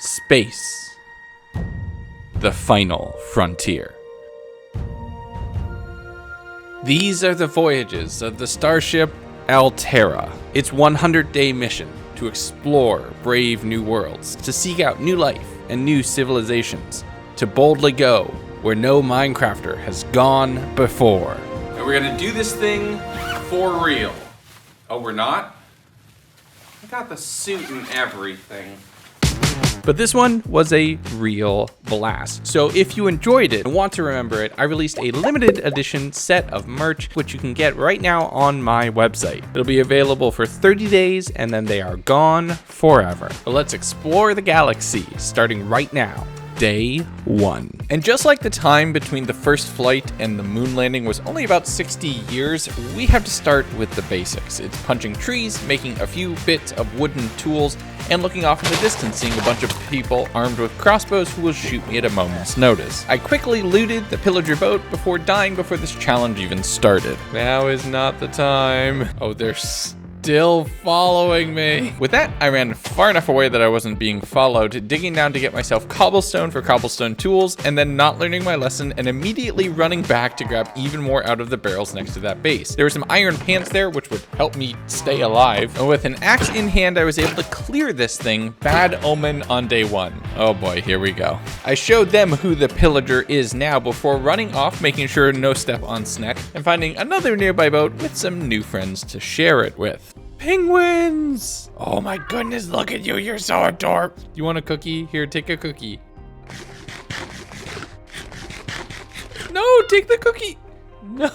Space. The final frontier. These are the voyages of the starship Altera. Its 100-day mission to explore brave new worlds, to seek out new life and new civilizations, to boldly go where no Minecrafter has gone before. And we're gonna do this thing for real. Oh, we're not? I got the suit and everything. But this one was a real blast. So if you enjoyed it and want to remember it, I released a limited edition set of merch, which you can get right now on my website. It'll be available for 30 days and then they are gone forever. But let's explore the galaxy, starting right now. Day 1. And just like the time between the first flight and the moon landing was only about 60 years, we have to start with the basics. It's punching trees, making a few bits of wooden tools, and looking off in the distance, seeing a bunch of people armed with crossbows who will shoot me at a moment's notice. I quickly looted the pillager boat before dying before this challenge even started. Now is not the time. Oh, they're still following me. With that, I ran far enough away that I wasn't being followed, digging down to get myself cobblestone for cobblestone tools, and then not learning my lesson and immediately running back to grab even more out of the barrels next to that base. There were some iron pants there, which would help me stay alive. And with an axe in hand, I was able to clear this thing. Bad omen on day 1. Oh boy, here we go. I showed them who the pillager is now before running off, making sure no step on Sneck, and finding another nearby boat with some new friends to share it with. Penguins! Oh my goodness, look at you, you're so adorable. You want a cookie? Here, take a cookie. No, take the cookie. No.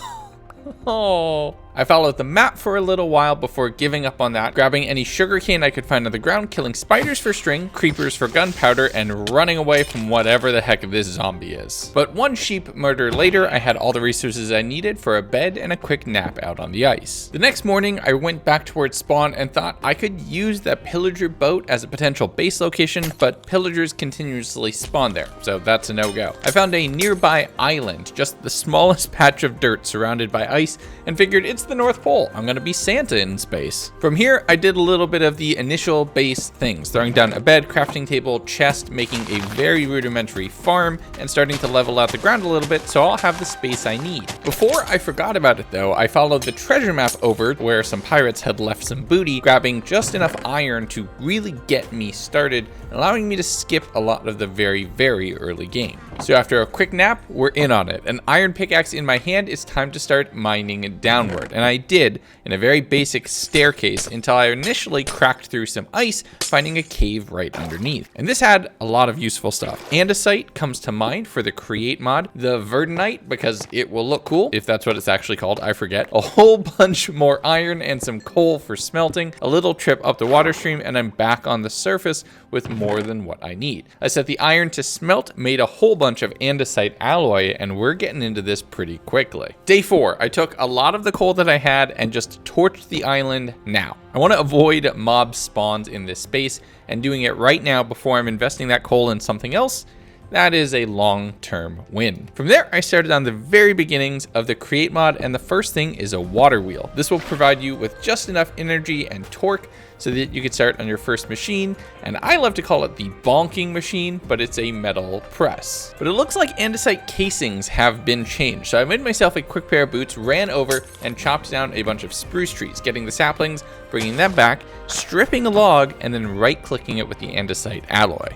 Oh. I followed the map for a little while before giving up on that, grabbing any sugarcane I could find on the ground, killing spiders for string, creepers for gunpowder, and running away from whatever the heck this zombie is. But one sheep murder later, I had all the resources I needed for a bed and a quick nap out on the ice. The next morning, I went back towards spawn and thought I could use that pillager boat as a potential base location, but pillagers continuously spawn there, so that's a no-go. I found a nearby island, just the smallest patch of dirt surrounded by ice, and figured it's the North Pole. I'm gonna be Santa in space. From here, I did a little bit of the initial base things, throwing down a bed, crafting table, chest, making a very rudimentary farm, and starting to level out the ground a little bit so I'll have the space I need. Before I forgot about it though, I followed the treasure map over where some pirates had left some booty, grabbing just enough iron to really get me started, allowing me to skip a lot of the very, very early game. So after a quick nap, we're in on it. An iron pickaxe in my hand, it's time to start mining downward. And I did in a very basic staircase until I initially cracked through some ice, finding a cave right underneath. And this had a lot of useful stuff. Andesite comes to mind for the create mod, the verdinite because it will look cool, if that's what it's actually called, I forget. A whole bunch more iron and some coal for smelting, a little trip up the water stream, and I'm back on the surface with more than what I need. I set the iron to smelt, made a whole bunch of andesite alloy, and we're getting into this pretty quickly. Day 4, I took a lot of the coal that I had and just torched the island now. I want to avoid mob spawns in this space, and doing it right now before I'm investing that coal in something else, that is a long-term win. From there, I started on the very beginnings of the create mod, and the first thing is a water wheel. This will provide you with just enough energy and torque so that you can start on your first machine, and I love to call it the bonking machine, but it's a metal press. But it looks like andesite casings have been changed, so I made myself a quick pair of boots, ran over, and chopped down a bunch of spruce trees, getting the saplings, bringing them back, stripping a log, and then right-clicking it with the andesite alloy.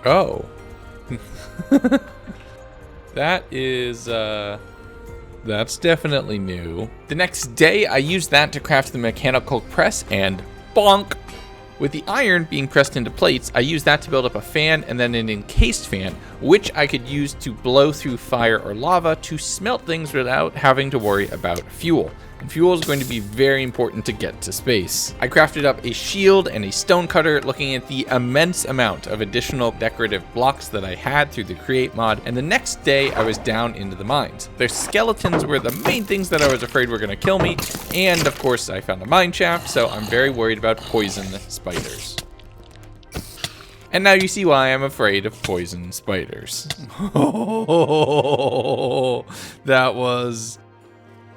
Oh. That is, that's definitely new. The next day, I used that to craft the mechanical press, and bonk! With the iron being pressed into plates, I used that to build up a fan and then an encased fan, which I could use to blow through fire or lava to smelt things without having to worry about fuel. And fuel is going to be very important to get to space. I crafted up a shield and a stone cutter, looking at the immense amount of additional decorative blocks that I had through the create mod, and the next day I was down into the mines. The skeletons were the main things that I was afraid were going to kill me, and of course I found a mine shaft, so I'm very worried about poison spiders. And now you see why I'm afraid of poison spiders. Oh, that was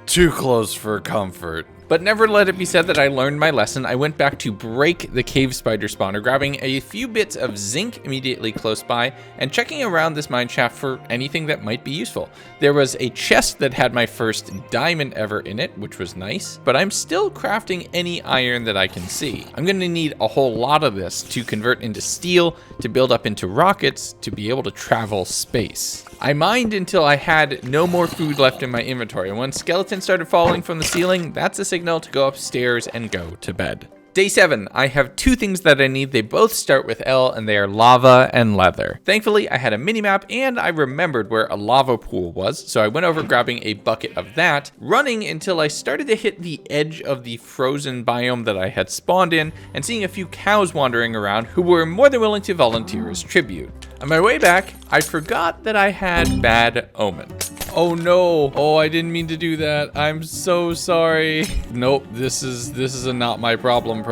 too close for comfort. But never let it be said that I learned my lesson. I went back to break the cave spider spawner, grabbing a few bits of zinc immediately close by, and checking around this mine shaft for anything that might be useful. There was a chest that had my first diamond ever in it, which was nice, but I'm still crafting any iron that I can see. I'm gonna need a whole lot of this to convert into steel, to build up into rockets, to be able to travel space. I mined until I had no more food left in my inventory, and when skeletons started falling from the ceiling, that's a signal to go upstairs and go to bed. Day 7, I have 2 things that I need. They both start with L, and they are lava and leather. Thankfully, I had a mini-map, and I remembered where a lava pool was, so I went over grabbing a bucket of that, running until I started to hit the edge of the frozen biome that I had spawned in, and seeing a few cows wandering around who were more than willing to volunteer as tribute. On my way back, I forgot that I had bad omen. Oh no. Oh, I didn't mean to do that. I'm so sorry. Nope, this is a not my problem.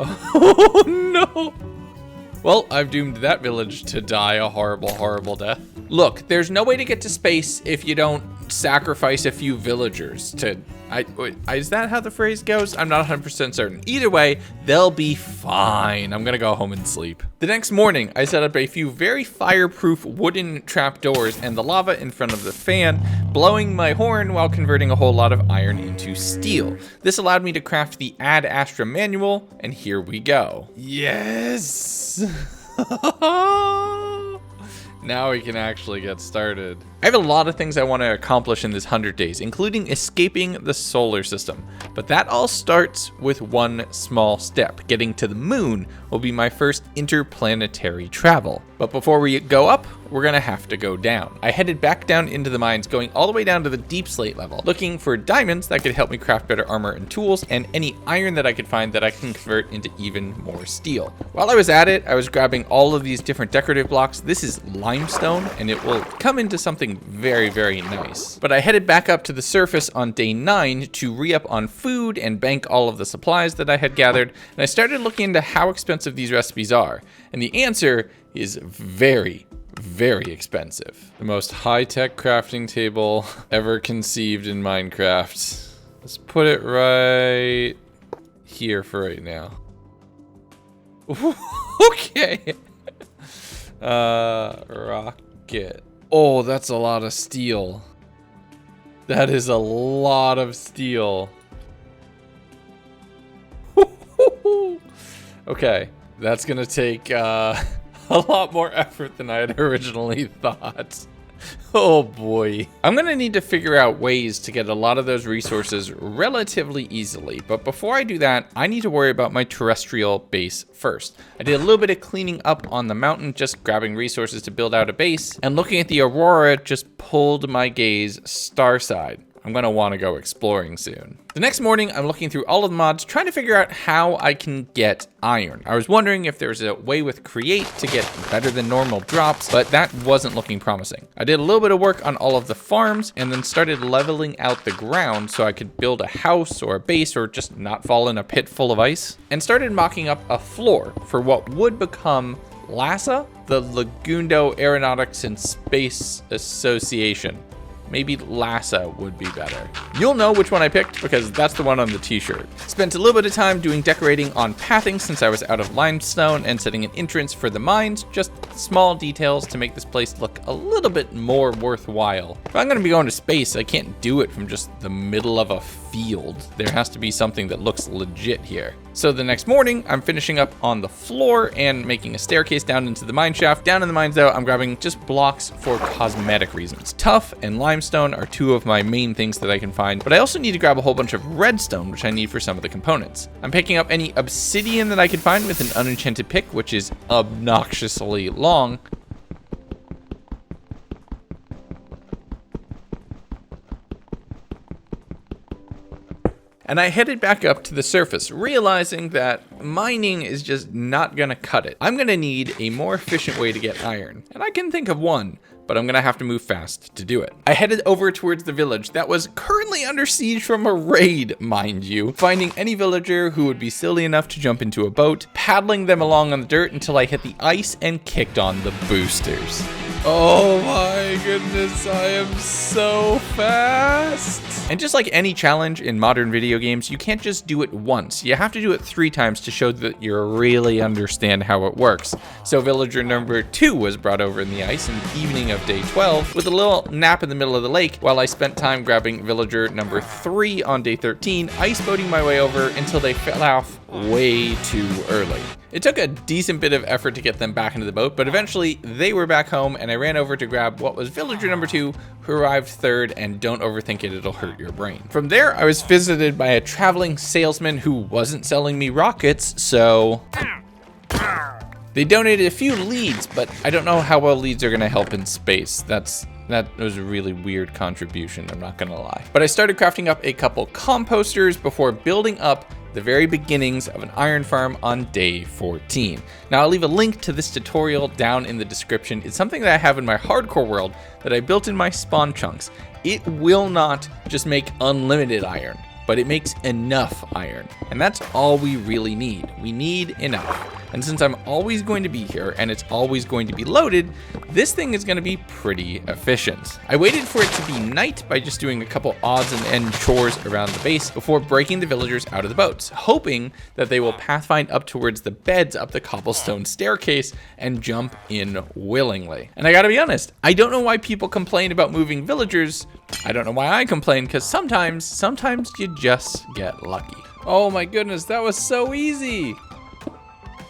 Oh no. Well, I've doomed that village to die a horrible death. Look, there's no way to get to space if you don't sacrifice a few villagers to... is that how the phrase goes? I'm not 100% certain. Either way, they'll be fine. I'm gonna go home and sleep. The next morning, I set up a few very fireproof wooden trapdoors and the lava in front of the fan, blowing my horn while converting a whole lot of iron into steel. This allowed me to craft the Ad Astra manual, and here we go. Yes! Now we can actually get started. I have a lot of things I want to accomplish in this 100 days, including escaping the solar system. But that all starts with one small step. Getting to the moon will be my first interplanetary travel. But before we go up, we're gonna have to go down. I headed back down into the mines, going all the way down to the deep slate level, looking for diamonds that could help me craft better armor and tools, and any iron that I could find that I can convert into even more steel. While I was at it, I was grabbing all of these different decorative blocks. This is limestone, and it will come into something very nice. But I headed back up to the surface on day 9 to re-up on food and bank all of the supplies that I had gathered, and I started looking into how expensive these recipes are. And the answer is very expensive. The most high-tech crafting table ever conceived in Minecraft. Let's put it right here for right now. Okay. Rocket. Oh, that's a lot of steel. That is a lot of steel. Okay, that's gonna take a lot more effort than I had originally thought. Oh boy. I'm gonna need to figure out ways to get a lot of those resources relatively easily, but before I do that, I need to worry about my terrestrial base first. I did a little bit of cleaning up on the mountain, just grabbing resources to build out a base, and looking at the aurora just pulled my gaze starside. I'm gonna wanna go exploring soon. The next morning, I'm looking through all of the mods, trying to figure out how I can get iron. I was wondering if there's a way with Create to get better than normal drops, but that wasn't looking promising. I did a little bit of work on all of the farms, and then started leveling out the ground so I could build a house or a base or just not fall in a pit full of ice, and started mocking up a floor for what would become LASO, the Legundo Aeronautics and Space Association. Maybe LASO would be better. You'll know which one I picked because that's the one on the t-shirt. Spent a little bit of time doing decorating on pathing since I was out of limestone and setting an entrance for the mines, just small details to make this place look a little bit more worthwhile. If I'm gonna be going to space, I can't do it from just the middle of a field. There has to be something that looks legit here. So the next morning, I'm finishing up on the floor and making a staircase down into the mine shaft. Down in the mines though, I'm grabbing just blocks for cosmetic reasons. Tuff and limestone are 2 of my main things that I can find, but I also need to grab a whole bunch of redstone, which I need for some of the components. I'm picking up any obsidian that I can find with an unenchanted pick, which is obnoxiously long. And I headed back up to the surface, realizing that mining is just not gonna cut it. I'm gonna need a more efficient way to get iron, and I can think of one, but I'm gonna have to move fast to do it. I headed over towards the village that was currently under siege from a raid, mind you, finding any villager who would be silly enough to jump into a boat, paddling them along on the dirt until I hit the ice and kicked on the boosters. Oh my goodness, I am so fast. And just like any challenge in modern video games, you can't just do it once. You have to do it 3 times to show that you really understand how it works. So villager number 2 was brought over in the ice in the evening of day 12 with a little nap in the middle of the lake while I spent time grabbing villager number 3 on day 13, ice boating my way over until they fell off way too early. It took a decent bit of effort to get them back into the boat, but eventually they were back home and I ran over to grab what was villager number 2, who arrived 3rd, and don't overthink it, it'll hurt your brain. From there, I was visited by a traveling salesman who wasn't selling me rockets, so they donated a few leads, but I don't know how well leads are gonna help in space. That was a really weird contribution, I'm not gonna lie. But I started crafting up a couple composters before building up the very beginnings of an iron farm on day 14. Now I'll leave a link to this tutorial down in the description. It's something that I have in my hardcore world that I built in my spawn chunks. It will not just make unlimited iron, but it makes enough iron. And that's all we really need. We need enough. And since I'm always going to be here and it's always going to be loaded, this thing is going to be pretty efficient. I waited for it to be night by just doing a couple odds and end chores around the base before breaking the villagers out of the boats, hoping that they will pathfind up towards the beds up the cobblestone staircase and jump in willingly. And I gotta be honest, I don't know why people complain about moving villagers. I don't know why I complain, because sometimes you just get lucky. Oh my goodness, that was so easy.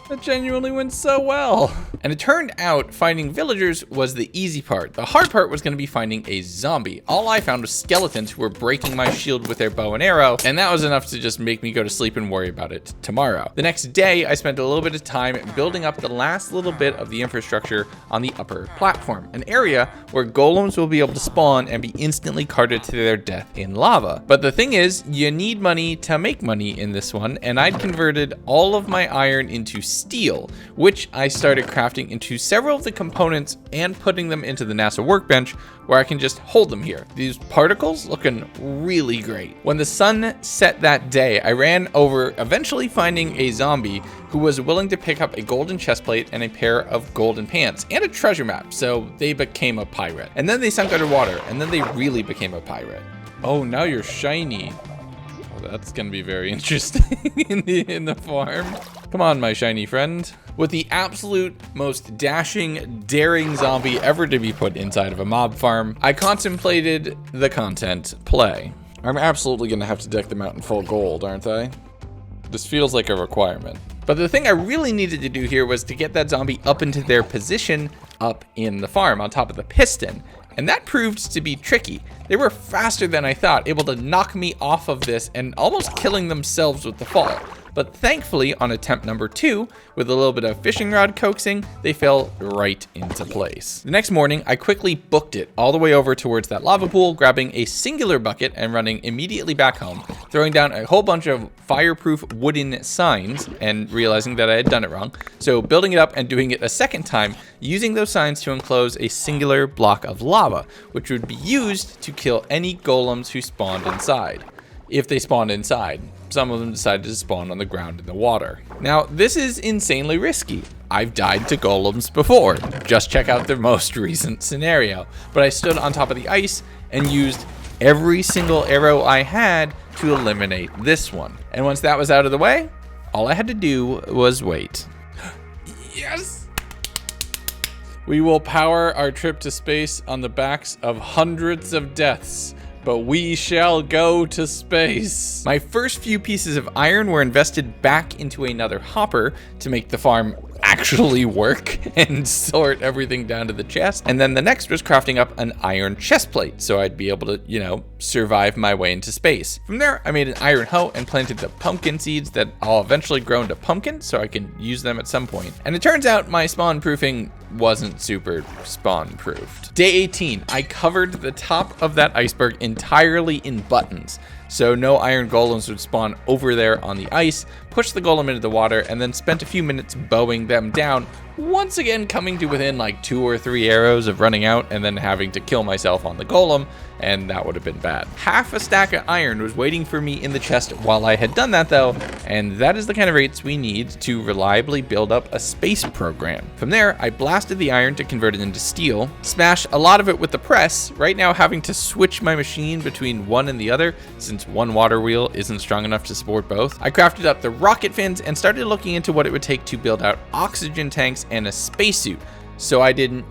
That genuinely went so well. And it turned out finding villagers was the easy part. The hard part was gonna be finding a zombie. All I found was skeletons who were breaking my shield with their bow and arrow, and that was enough to just make me go to sleep and worry about it tomorrow. The next day, I spent a little bit of time building up the last little bit of the infrastructure on the upper platform, an area where golems will be able to spawn and be instantly carted to their death in lava. But the thing is, you need money to make money in this one, and I'd converted all of my iron into steel, which I started crafting into several of the components and putting them into the NASA workbench where I can just hold them here. These particles looking really great. When the sun set that day, I ran over, eventually finding a zombie who was willing to pick up a golden chestplate and a pair of golden pants and a treasure map, so they became a pirate. And then they sunk underwater, and then they really became a pirate. Oh, now you're shiny. That's gonna be very interesting in the farm. Come on, my shiny friend. With the absolute most dashing, daring zombie ever to be put inside of a mob farm, I contemplated the content play. I'm absolutely gonna have to deck them out in full gold, aren't I? This feels like a requirement. But the thing I really needed to do here was to get that zombie up into their position up in the farm on top of the piston. And that proved to be tricky. They were faster than I thought, able to knock me off of this and almost killing themselves with the fall. But thankfully, on attempt number 2, with a little bit of fishing rod coaxing, they fell right into place. The next morning, I quickly booked it all the way over towards that lava pool, grabbing a singular bucket and running immediately back home, throwing down a whole bunch of fireproof wooden signs and realizing that I had done it wrong. So building it up and doing it a second time, using those signs to enclose a singular block of lava, which would be used to kill any golems who spawned inside. If they spawned inside. Some of them decided to spawn on the ground in the water. Now, this is insanely risky. I've died to golems before. Just check out the most recent scenario. But I stood on top of the ice and used every single arrow I had to eliminate this one. And once that was out of the way, all I had to do was wait. Yes! We will power our trip to space on the backs of hundreds of deaths. But we shall go to space. My first few pieces of iron were invested back into another hopper to make the farm actually work and sort everything down to the chest. And then the next was crafting up an iron chest plate so I'd be able to, survive my way into space. From there, I made an iron hoe and planted the pumpkin seeds that I'll eventually grow into pumpkins so I can use them at some point. And it turns out my spawn proofing wasn't super spawn proofed. Day 18, I covered the top of that iceberg entirely in buttons, so no iron golems would spawn over there on the ice, pushed the golem into the water, and then spent a few minutes bowing them down, once again coming to within like 2 or 3 arrows of running out and then having to kill myself on the golem, and that would have been bad. Half a stack of iron was waiting for me in the chest while I had done that though, and that is the kind of rates we need to reliably build up a space program. From there, I blasted the iron to convert it into steel, smashed a lot of it with the press, right now having to switch my machine between one and the other since one water wheel isn't strong enough to support both. I crafted up the rocket fins and started looking into what it would take to build out oxygen tanks and a spacesuit, so I didn't,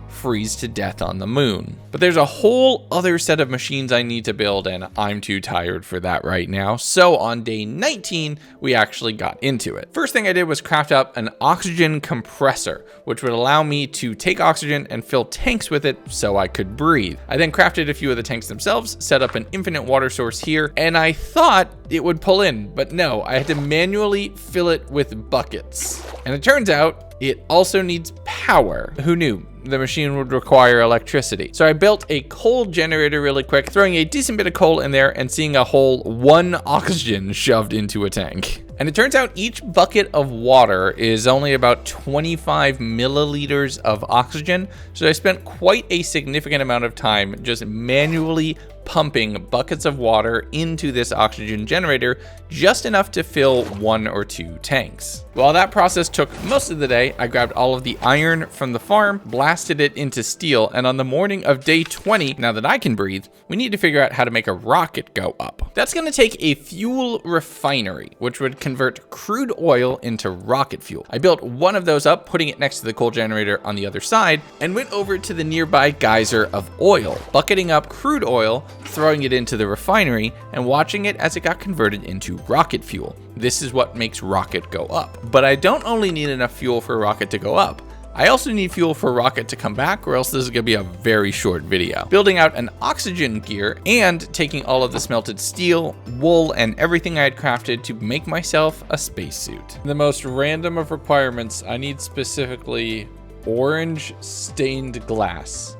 freeze to death on the moon. But there's a whole other set of machines I need to build, and I'm too tired for that right now. So on day 19, we actually got into it. First thing I did was craft up an oxygen compressor, which would allow me to take oxygen and fill tanks with it so I could breathe. I then crafted a few of the tanks themselves, set up an infinite water source here, and I thought it would pull in, but no, I had to manually fill it with buckets. And it turns out it also needs power. Who knew? The machine would require electricity. So I built a coal generator really quick, throwing a decent bit of coal in there and seeing a whole 1 oxygen shoved into a tank. And it turns out each bucket of water is only about 25 milliliters of oxygen. So I spent quite a significant amount of time just manually pumping buckets of water into this oxygen generator, just enough to fill 1 or 2 tanks. While that process took most of the day, I grabbed all of the iron from the farm, blasted it into steel, and on the morning of day 20, now that I can breathe, we need to figure out how to make a rocket go up. That's going to take a fuel refinery, which would convert crude oil into rocket fuel. I built one of those up, putting it next to the coal generator on the other side, and went over to the nearby geyser of oil, bucketing up crude oil, throwing it into the refinery, and watching it as it got converted into rocket fuel. This is what makes rocket go up. But I don't only need enough fuel for a rocket to go up, I also need fuel for a rocket to come back, or else this is going to be a very short video. Building out an oxygen gear and taking all of the smelted steel, wool, and everything I had crafted to make myself a spacesuit. The most random of requirements, I need specifically orange stained glass,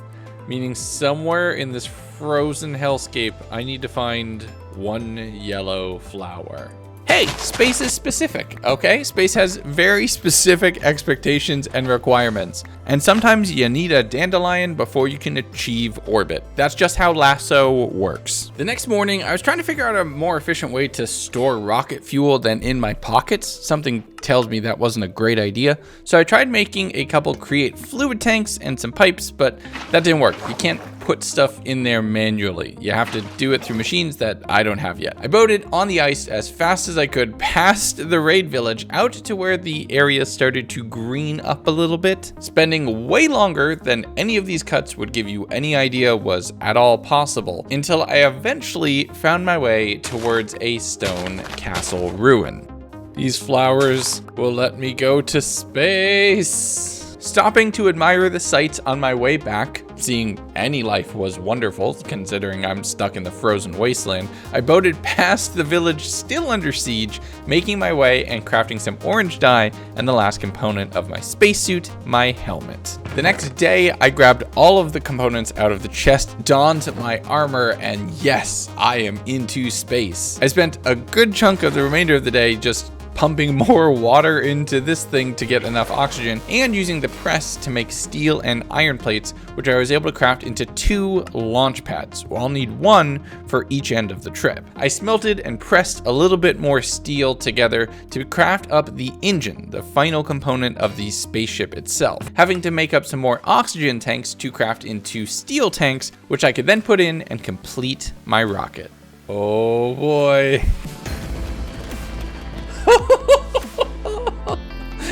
meaning somewhere in this frozen hellscape, I need to find 1 yellow flower. Hey, space is specific, okay? Space has very specific expectations and requirements. And sometimes you need a dandelion before you can achieve orbit. That's just how LASO works. The next morning, I was trying to figure out a more efficient way to store rocket fuel than in my pockets. Something tells me that wasn't a great idea. So I tried making a couple create fluid tanks and some pipes, but that didn't work. You can't put stuff in there manually. You have to do it through machines that I don't have yet. I boated on the ice as fast as I could past the raid village out to where the area started to green up a little bit, spending way longer than any of these cuts would give you any idea was at all possible, until I eventually found my way towards a stone castle ruin. These flowers will let me go to space. Stopping to admire the sights on my way back, seeing any life was wonderful considering I'm stuck in the frozen wasteland, I boated past the village still under siege, making my way and crafting some orange dye and the last component of my spacesuit, my helmet. The next day, I grabbed all of the components out of the chest, donned my armor, and yes, I am into space. I spent a good chunk of the remainder of the day just pumping more water into this thing to get enough oxygen, and using the press to make steel and iron plates, which I was able to craft into 2 launch pads. Well, I'll need 1 for each end of the trip. I smelted and pressed a little bit more steel together to craft up the engine, the final component of the spaceship itself, having to make up some more oxygen tanks to craft into steel tanks, which I could then put in and complete my rocket. Oh boy.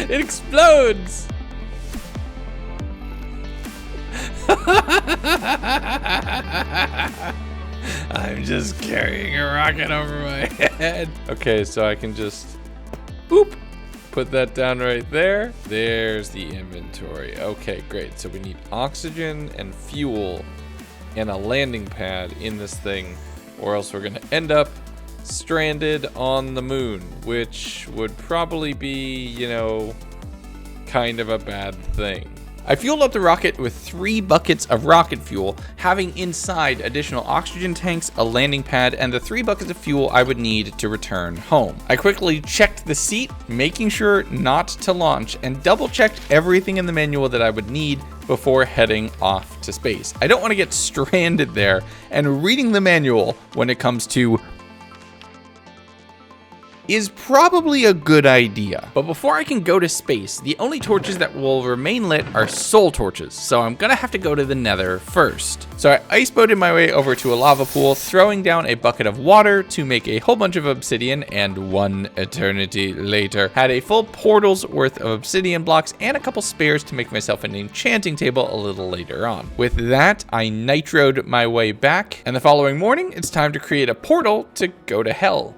It explodes! I'm just carrying a rocket over my head. Okay, so I can just boop, put that down right there. There's the inventory. Okay, great. So we need oxygen and fuel and a landing pad in this thing, or else we're gonna end up stranded on the moon, which would probably be, kind of a bad thing. I fueled up the rocket with 3 buckets of rocket fuel, having inside additional oxygen tanks, a landing pad, and the 3 buckets of fuel I would need to return home. I quickly checked the seat, making sure not to launch, and double-checked everything in the manual that I would need before heading off to space. I don't want to get stranded there, and reading the manual when it comes to is probably a good idea. But before I can go to space, the only torches that will remain lit are soul torches, so I'm gonna have to go to the Nether first. So I iceboated my way over to a lava pool, throwing down a bucket of water to make a whole bunch of obsidian, and 1 eternity later, had a full portal's worth of obsidian blocks and a couple spares to make myself an enchanting table a little later on. With that, I nitroed my way back, and the following morning, it's time to create a portal to go to hell.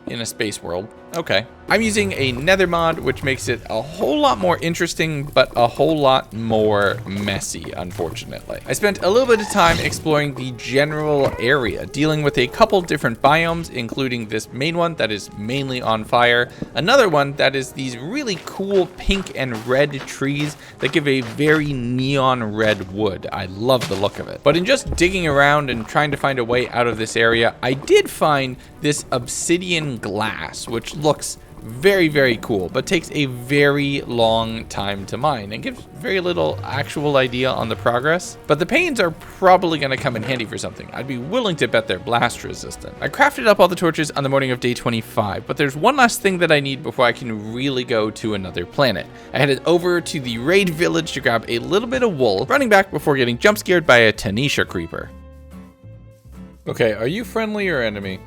In a space world. Okay. I'm using a Nether mod, which makes it a whole lot more interesting, but a whole lot more messy, unfortunately. I spent a little bit of time exploring the general area, dealing with a couple different biomes, including this main one that is mainly on fire, another one that is these really cool pink and red trees that give a very neon red wood. I love the look of it. But in just digging around and trying to find a way out of this area, I did find this obsidian glass, which looks very, very cool, but takes a very long time to mine and gives very little actual idea on the progress. But the panes are probably going to come in handy for something. I'd be willing to bet they're blast resistant. I crafted up all the torches on the morning of day 25, but there's one last thing that I need before I can really go to another planet. I headed over to the raid village to grab a little bit of wool, running back before getting jump scared by a Tanisha creeper. Okay, are you friendly or enemy?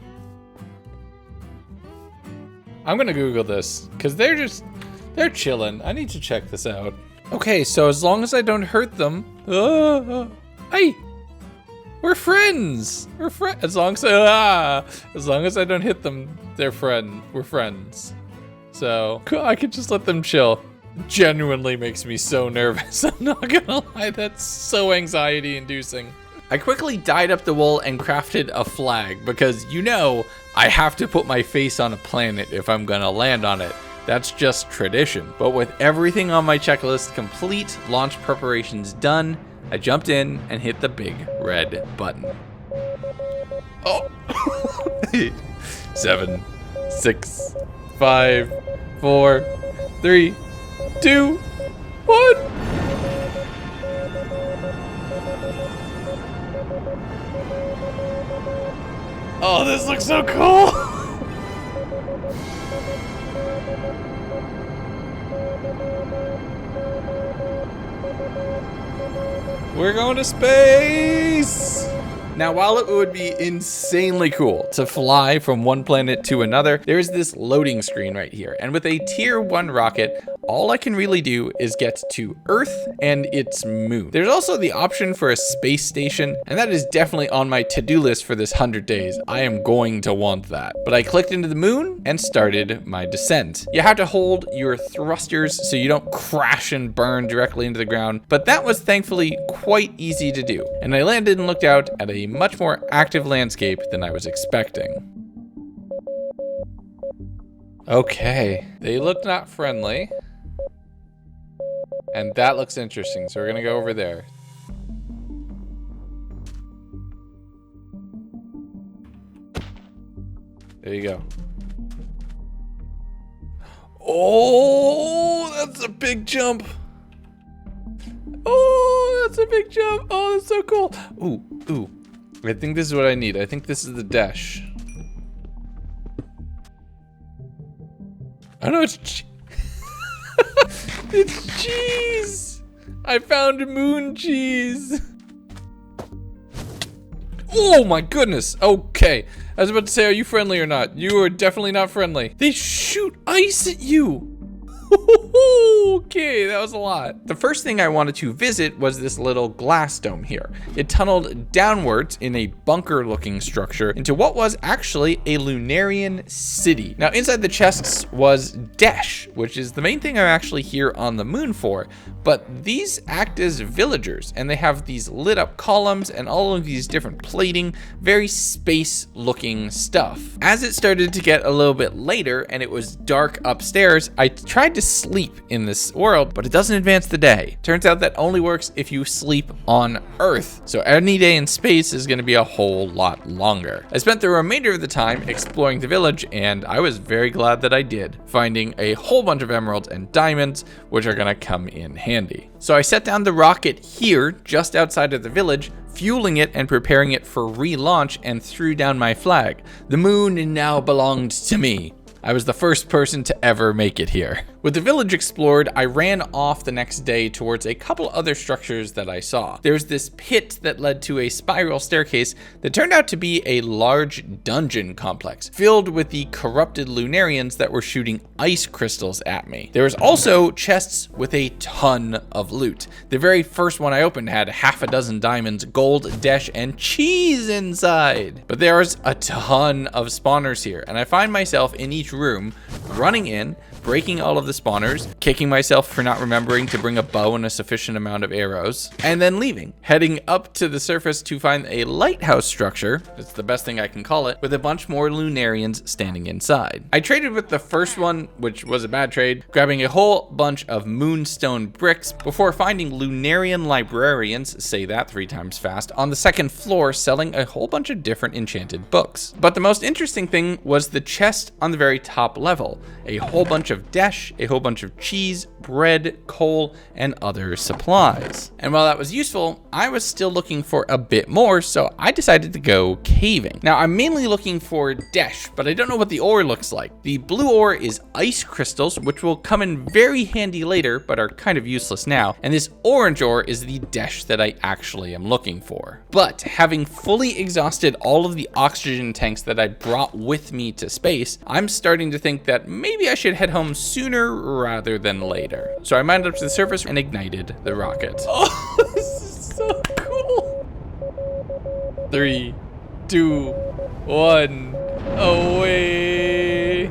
I'm gonna Google this, because they're chilling. I need to check this out. Okay, so as long as I don't hurt them, hey, we're friends. As long as I don't hit them, we're friends. So I could just let them chill. Genuinely makes me so nervous. I'm not gonna lie, that's so anxiety inducing. I quickly dyed up the wool and crafted a flag because, you know, I have to put my face on a planet if I'm gonna land on it. That's just tradition. But with everything on my checklist complete, launch preparations done, I jumped in and hit the big red button. Oh! 7, 6, 5, 4, 3, 2, 1. Oh, this looks so cool! We're going to space! Now, while it would be insanely cool to fly from one planet to another, there's this loading screen right here. And with a tier 1 rocket, all I can really do is get to Earth and its moon. There's also the option for a space station, and that is definitely on my to-do list for this 100 days. I am going to want that. But I clicked into the moon and started my descent. You have to hold your thrusters so you don't crash and burn directly into the ground, but that was thankfully quite easy to do. And I landed and looked out at a much more active landscape than I was expecting. Okay, they look not friendly. And that looks interesting, so we're gonna go over there. There you go. Oh, that's a big jump. Oh, that's a big jump. Oh, that's so cool. Ooh, ooh. I think this is what I need. I think this is the dash. Oh no, it's it's cheese. I found moon cheese. Oh my goodness. Okay. I was about to say, are you friendly or not? You are definitely not friendly. They shoot ice at you. Okay, that was a lot. The first thing I wanted to visit was this little glass dome here. It tunneled downwards in a bunker-looking structure into what was actually a Lunarian city. Now, inside the chests was Desh, which is the main thing I'm actually here on the moon for, but these act as villagers, and they have these lit up columns and all of these different plating, very space-looking stuff. As it started to get a little bit later and it was dark upstairs, I tried to sleep sleep in this world, but it doesn't advance the day. Turns out that only works if you sleep on Earth. So any day in space is going to be a whole lot longer. I spent the remainder of the time exploring the village, and I was very glad that I did, finding a whole bunch of emeralds and diamonds, which are going to come in handy. So I set down the rocket here, just outside of the village, fueling it and preparing it for relaunch, and threw down my flag. The moon now belonged to me. I was the first person to ever make it here. With the village explored, I ran off the next day towards a couple other structures that I saw. There's this pit that led to a spiral staircase that turned out to be a large dungeon complex filled with the corrupted Lunarians that were shooting ice crystals at me. There was also chests with a ton of loot. The very first one I opened had half a dozen diamonds, gold, dash, and cheese inside. But there's a ton of spawners here, and I find myself in each room running in, breaking all of the spawners, kicking myself for not remembering to bring a bow and a sufficient amount of arrows, and then leaving, heading up to the surface to find a lighthouse structure, that's the best thing I can call it, with a bunch more Lunarians standing inside. I traded with the first one, which was a bad trade, grabbing a whole bunch of moonstone bricks before finding Lunarian librarians, say that 3 times fast, on the second floor selling a whole bunch of different enchanted books. But the most interesting thing was the chest on the very top level, a whole bunch of dash, a whole bunch of cheese, bread, coal, and other supplies. And while that was useful, I was still looking for a bit more, so I decided to go caving. Now, I'm mainly looking for dash, but I don't know what the ore looks like. The blue ore is ice crystals, which will come in very handy later, but are kind of useless now. And this orange ore is the dash that I actually am looking for. But having fully exhausted all of the oxygen tanks that I brought with me to space, I'm starting to think that maybe I should head home sooner rather than later. So I mounted up to the surface and ignited the rocket. Oh, this is so cool. 3, 2, 1, away.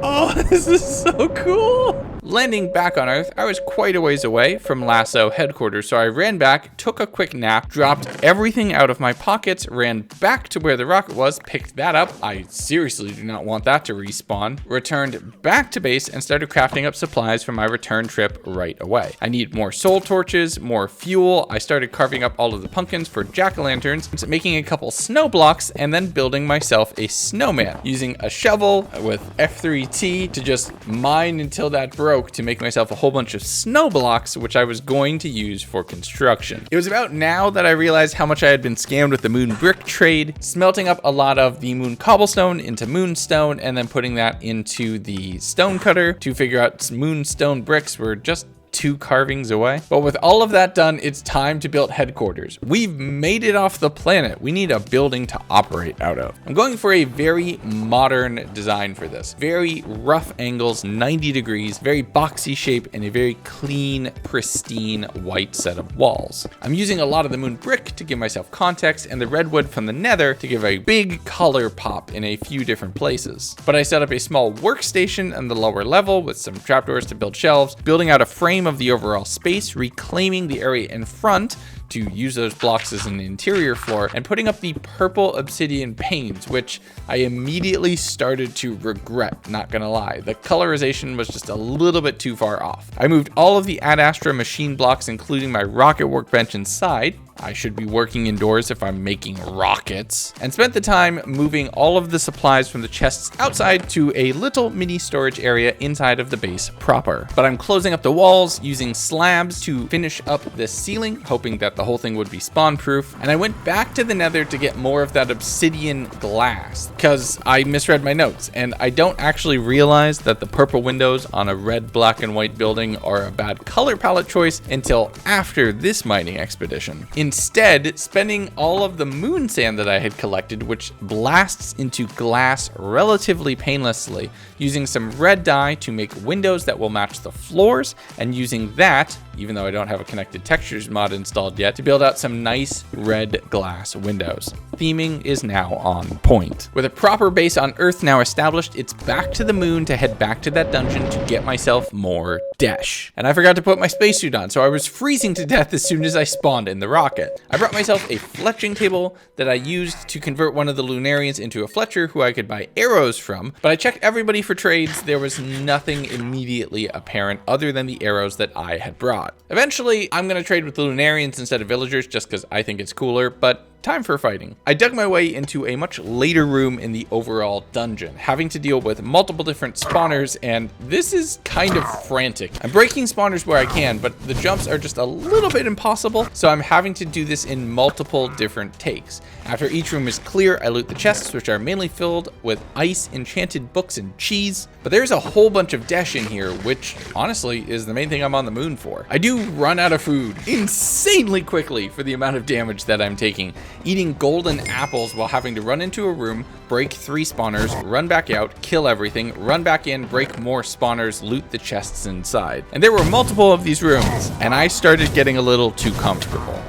Oh, this is so cool. Landing back on Earth, I was quite a ways away from LASO headquarters, so I ran back, took a quick nap, dropped everything out of my pockets, ran back to where the rocket was, picked that up. I seriously do not want that to respawn. Returned back to base and started crafting up supplies for my return trip right away. I need more soul torches, more fuel. I started carving up all of the pumpkins for jack-o'-lanterns, making a couple snow blocks, and then building myself a snowman, using a shovel with F3T to just mine until that broke, to make myself a whole bunch of snow blocks, which I was going to use for construction. It was about now that I realized how much I had been scammed with the moon brick trade, smelting up a lot of the moon cobblestone into moonstone, and then putting that into the stone cutter to figure out moonstone bricks were just 2 carvings away. But with all of that done, it's time to build headquarters. We've made it off the planet. We need a building to operate out of. I'm going for a very modern design for this. Very rough angles, 90 degrees, very boxy shape, and a very clean, pristine white set of walls. I'm using a lot of the moon brick to give myself context, and the redwood from the Nether to give a big color pop in a few different places. But I set up a small workstation on the lower level with some trapdoors to build shelves, building out a frame of the overall space, reclaiming the area in front to use those blocks as an interior floor, and putting up the purple obsidian panes, which I immediately started to regret, not gonna lie. The colorization was just a little bit too far off. I moved all of the Ad Astra machine blocks, including my rocket workbench, inside. I should be working indoors if I'm making rockets, and spent the time moving all of the supplies from the chests outside to a little mini storage area inside of the base proper. But I'm closing up the walls using slabs to finish up the ceiling, hoping that the whole thing would be spawn proof. And I went back to the Nether to get more of that obsidian glass because I misread my notes, and I don't actually realize that the purple windows on a red, black, and white building are a bad color palette choice until after this mining expedition. Instead, spending all of the moon sand that I had collected, which blasts into glass relatively painlessly, using some red dye to make windows that will match the floors, and using that, even though I don't have a connected textures mod installed yet, to build out some nice red glass windows. Theming is now on point. With a proper base on Earth now established, it's back to the moon to head back to that dungeon to get myself more dash. And I forgot to put my spacesuit on, so I was freezing to death as soon as I spawned in the rocket. I brought myself a fletching table that I used to convert one of the Lunarians into a fletcher who I could buy arrows from, but I checked everybody for trades. There was nothing immediately apparent other than the arrows that I had brought. Eventually, I'm gonna trade with the Lunarians instead of villagers just because I think it's cooler, but time for fighting. I dug my way into a much later room in the overall dungeon, having to deal with multiple different spawners, and this is kind of frantic. I'm breaking spawners where I can, but the jumps are just a little bit impossible, so I'm having to do this in multiple different takes. After each room is clear, I loot the chests, which are mainly filled with ice, enchanted books, and cheese, but there's a whole bunch of dash in here, which honestly is the main thing I'm on the moon for. I do run out of food insanely quickly for the amount of damage that I'm taking, eating golden apples while having to run into a room, break 3 spawners, run back out, kill everything, run back in, break more spawners, loot the chests inside. And there were multiple of these rooms, and I started getting a little too comfortable.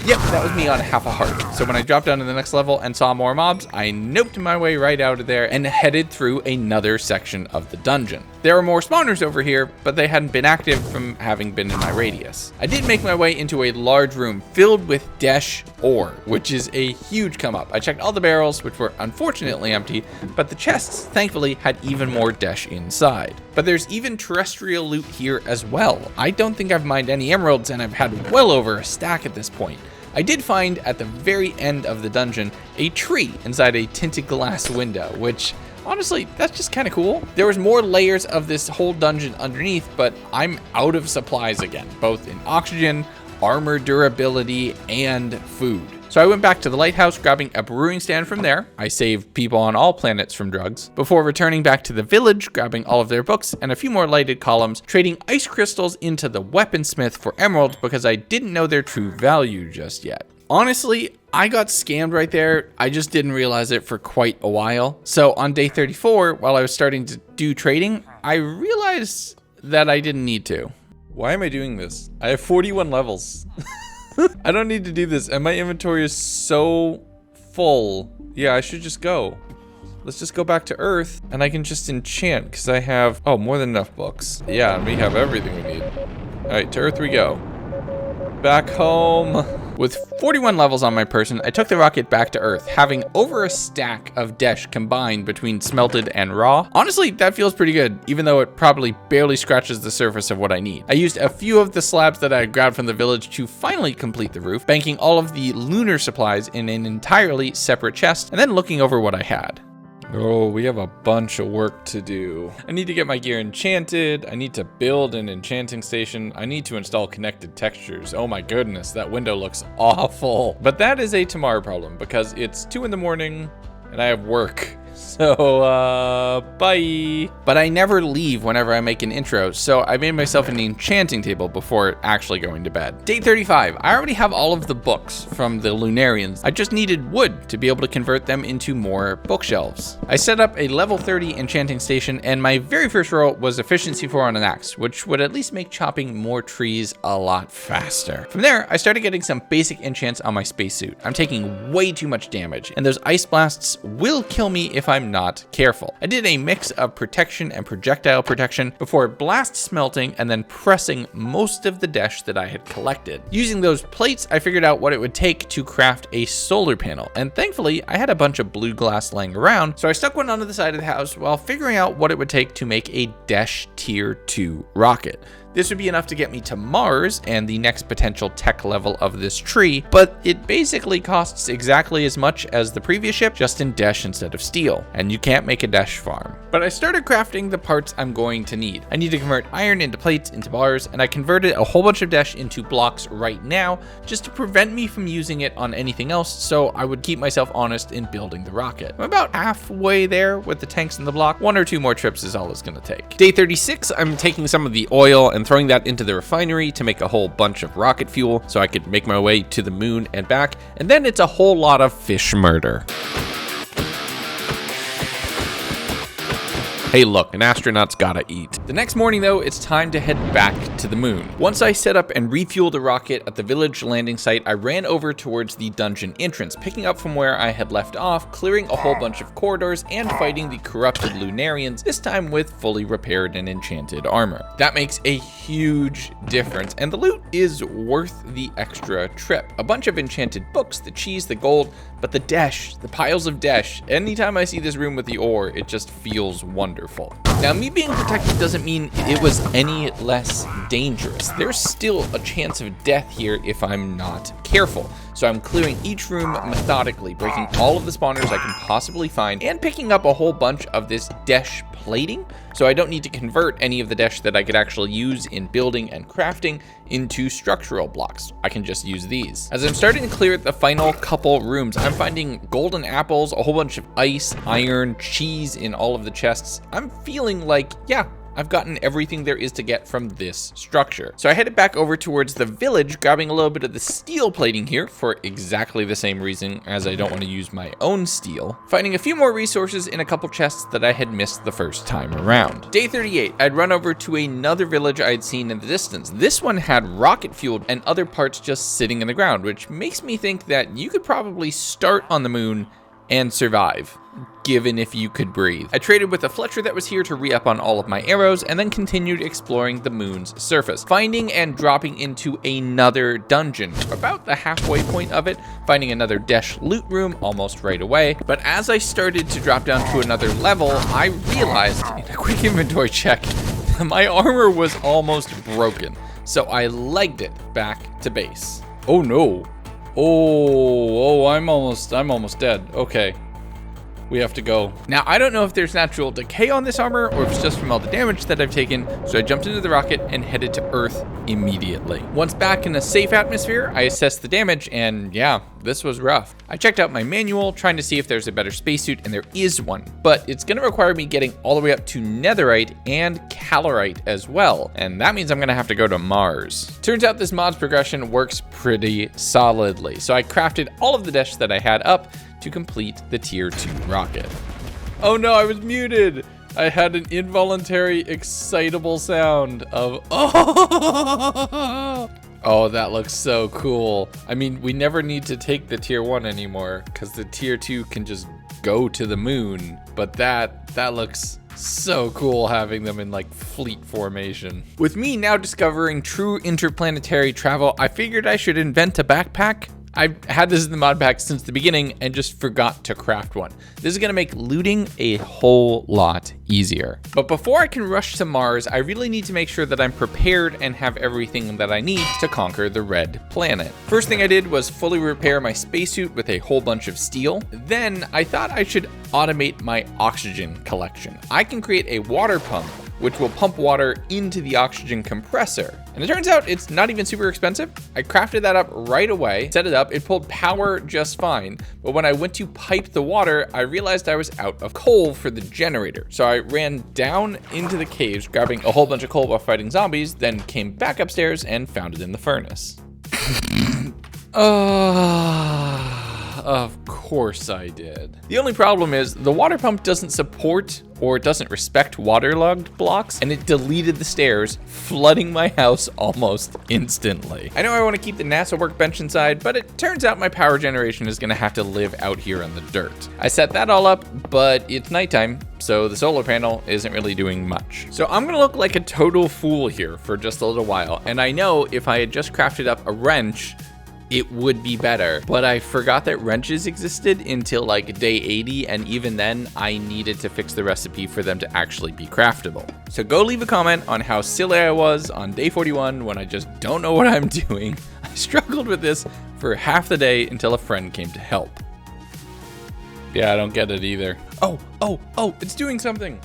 Yep, that was me on half a heart. So when I dropped down to the next level and saw more mobs, I noped my way right out of there and headed through another section of the dungeon. There were more spawners over here, but they hadn't been active from having been in my radius. I did make my way into a large room filled with dash ore, which is a huge come up. I checked all the barrels, which were unfortunately empty, but the chests, thankfully, had even more dash inside. But there's even terrestrial loot here as well. I don't think I've mined any emeralds, and I've had well over a stack at this point. I did find at the very end of the dungeon a tree inside a tinted glass window, which honestly, that's just kind of cool. There was more layers of this whole dungeon underneath, but I'm out of supplies again, both in oxygen, armor durability, and food. So I went back to the lighthouse, grabbing a brewing stand from there. I saved people on all planets from drugs, before returning back to the village, grabbing all of their books and a few more lighted columns, trading ice crystals into the weaponsmith for emeralds because I didn't know their true value just yet. Honestly, I got scammed right there. I just didn't realize it for quite a while. So on day 34, while I was starting to do trading, I realized that I didn't need to. Why am I doing this? I have 41 levels. I don't need to do this, and my inventory is so full. Yeah, I should just go. Let's just go back to Earth, and I can just enchant, because I have, more than enough books. Yeah, and we have everything we need. All right, to Earth we go. Back home. With 41 levels on my person, I took the rocket back to Earth, having over a stack of dash combined between smelted and raw. Honestly, that feels pretty good, even though it probably barely scratches the surface of what I need. I used a few of the slabs that I grabbed from the village to finally complete the roof, banking all of the lunar supplies in an entirely separate chest, and then looking over what I had. Oh, we have a bunch of work to do. I need to get my gear enchanted. I need to build an enchanting station. I need to install connected textures. Oh my goodness, that window looks awful. But that is a tomorrow problem because it's 2 in the morning and I have work. So, bye. But I never leave whenever I make an intro, so I made myself an enchanting table before actually going to bed. Day 35, I already have all of the books from the Lunarians. I just needed wood to be able to convert them into more bookshelves. I set up a level 30 enchanting station, and my very first roll was efficiency 4 on an axe, which would at least make chopping more trees a lot faster. From there, I started getting some basic enchants on my spacesuit. I'm taking way too much damage, and those ice blasts will kill me if I'm not careful. I did a mix of protection and projectile protection before blast smelting and then pressing most of the dash that I had collected. Using those plates, I figured out what it would take to craft a solar panel, and thankfully I had a bunch of blue glass laying around, so I stuck one onto the side of the house while figuring out what it would take to make a dash tier 2 rocket. This would be enough to get me to Mars and the next potential tech level of this tree, but it basically costs exactly as much as the previous ship, just in dash instead of steel, and you can't make a dash farm. But I started crafting the parts I'm going to need. I need to convert iron into plates into bars, and I converted a whole bunch of dash into blocks right now, just to prevent me from using it on anything else, so I would keep myself honest in building the rocket. I'm about halfway there with the tanks and the block. 1 or 2 more trips is all it's gonna take. Day 36, I'm taking some of the oil and throwing that into the refinery to make a whole bunch of rocket fuel so I could make my way to the moon and back, and then it's a whole lot of fish murder. Hey look, an astronaut's gotta eat. The next morning though, it's time to head back to the moon. Once I set up and refueled the rocket at the village landing site, I ran over towards the dungeon entrance, picking up from where I had left off, clearing a whole bunch of corridors and fighting the corrupted Lunarians, this time with fully repaired and enchanted armor. That makes a huge difference, and the loot is worth the extra trip. A bunch of enchanted books, the cheese, the gold, but the desh, the piles of desh. Anytime I see this room with the ore, it just feels wonderful. Now, me being protected doesn't mean it was any less dangerous. There's still a chance of death here if I'm not careful. So I'm clearing each room methodically, breaking all of the spawners I can possibly find, and picking up a whole bunch of this desh plating, so I don't need to convert any of the desh that I could actually use in building and crafting into structural blocks. I can just use these. As I'm starting to clear the final couple rooms, I'm finding golden apples, a whole bunch of ice, iron, cheese in all of the chests. I'm feeling like, yeah, I've gotten everything there is to get from this structure. So I headed back over towards the village, grabbing a little bit of the steel plating here for exactly the same reason as I don't want to use my own steel. Finding a few more resources in a couple chests that I had missed the first time around. Day 38, I'd run over to another village I'd seen in the distance. This one had rocket fuel and other parts just sitting in the ground, which makes me think that you could probably start on the moon and survive, given if you could breathe. I traded with a Fletcher that was here to re-up on all of my arrows, and then continued exploring the moon's surface, finding and dropping into another dungeon, about the halfway point of it, finding another Desh loot room almost right away. But as I started to drop down to another level, I realized in a quick inventory check that my armor was almost broken. So I legged it back to base. Oh no. Oh, I'm almost dead. Okay. We have to go. Now, I don't know if there's natural decay on this armor or if it's just from all the damage that I've taken, so I jumped into the rocket and headed to Earth immediately. Once back in a safe atmosphere, I assessed the damage, and yeah, this was rough. I checked out my manual, trying to see if there's a better spacesuit, and there is one, but it's gonna require me getting all the way up to netherite and calorite as well, and that means I'm gonna have to go to Mars. Turns out this mod's progression works pretty solidly, so I crafted all of the desh that I had up to complete the tier 2 rocket. Oh no, I was muted. I had an involuntary excitable sound of oh. Oh, that looks so cool. I mean, we never need to take the tier 1 anymore because the tier 2 can just go to the moon, but that looks so cool having them in like fleet formation. With me now discovering true interplanetary travel, I figured I should invent a backpack. I've had this in the mod pack since the beginning and just forgot to craft one. This is gonna make looting a whole lot easier. But before I can rush to Mars, I really need to make sure that I'm prepared and have everything that I need to conquer the red planet. First thing I did was fully repair my spacesuit with a whole bunch of steel. Then I thought I should automate my oxygen collection. I can create a water pump which will pump water into the oxygen compressor. And it turns out it's not even super expensive. I crafted that up right away, set it up, it pulled power just fine. But when I went to pipe the water, I realized I was out of coal for the generator. So I ran down into the caves, grabbing a whole bunch of coal while fighting zombies, then came back upstairs and found it in the furnace. Of course I did. The only problem is the water pump doesn't support or doesn't respect waterlogged blocks, and it deleted the stairs, flooding my house almost instantly. I know I want to keep the NASA workbench inside, but it turns out my power generation is gonna have to live out here in the dirt. I set that all up, but it's nighttime, so the solar panel isn't really doing much. So I'm gonna look like a total fool here for just a little while, and I know if I had just crafted up a wrench, it would be better, but I forgot that wrenches existed until like day 80, and even then I needed to fix the recipe for them to actually be craftable. So go leave a comment on how silly I was on day 41 when I just don't know what I'm doing. I struggled with this for half the day until a friend came to help. Yeah, I don't get it either. Oh, it's doing something.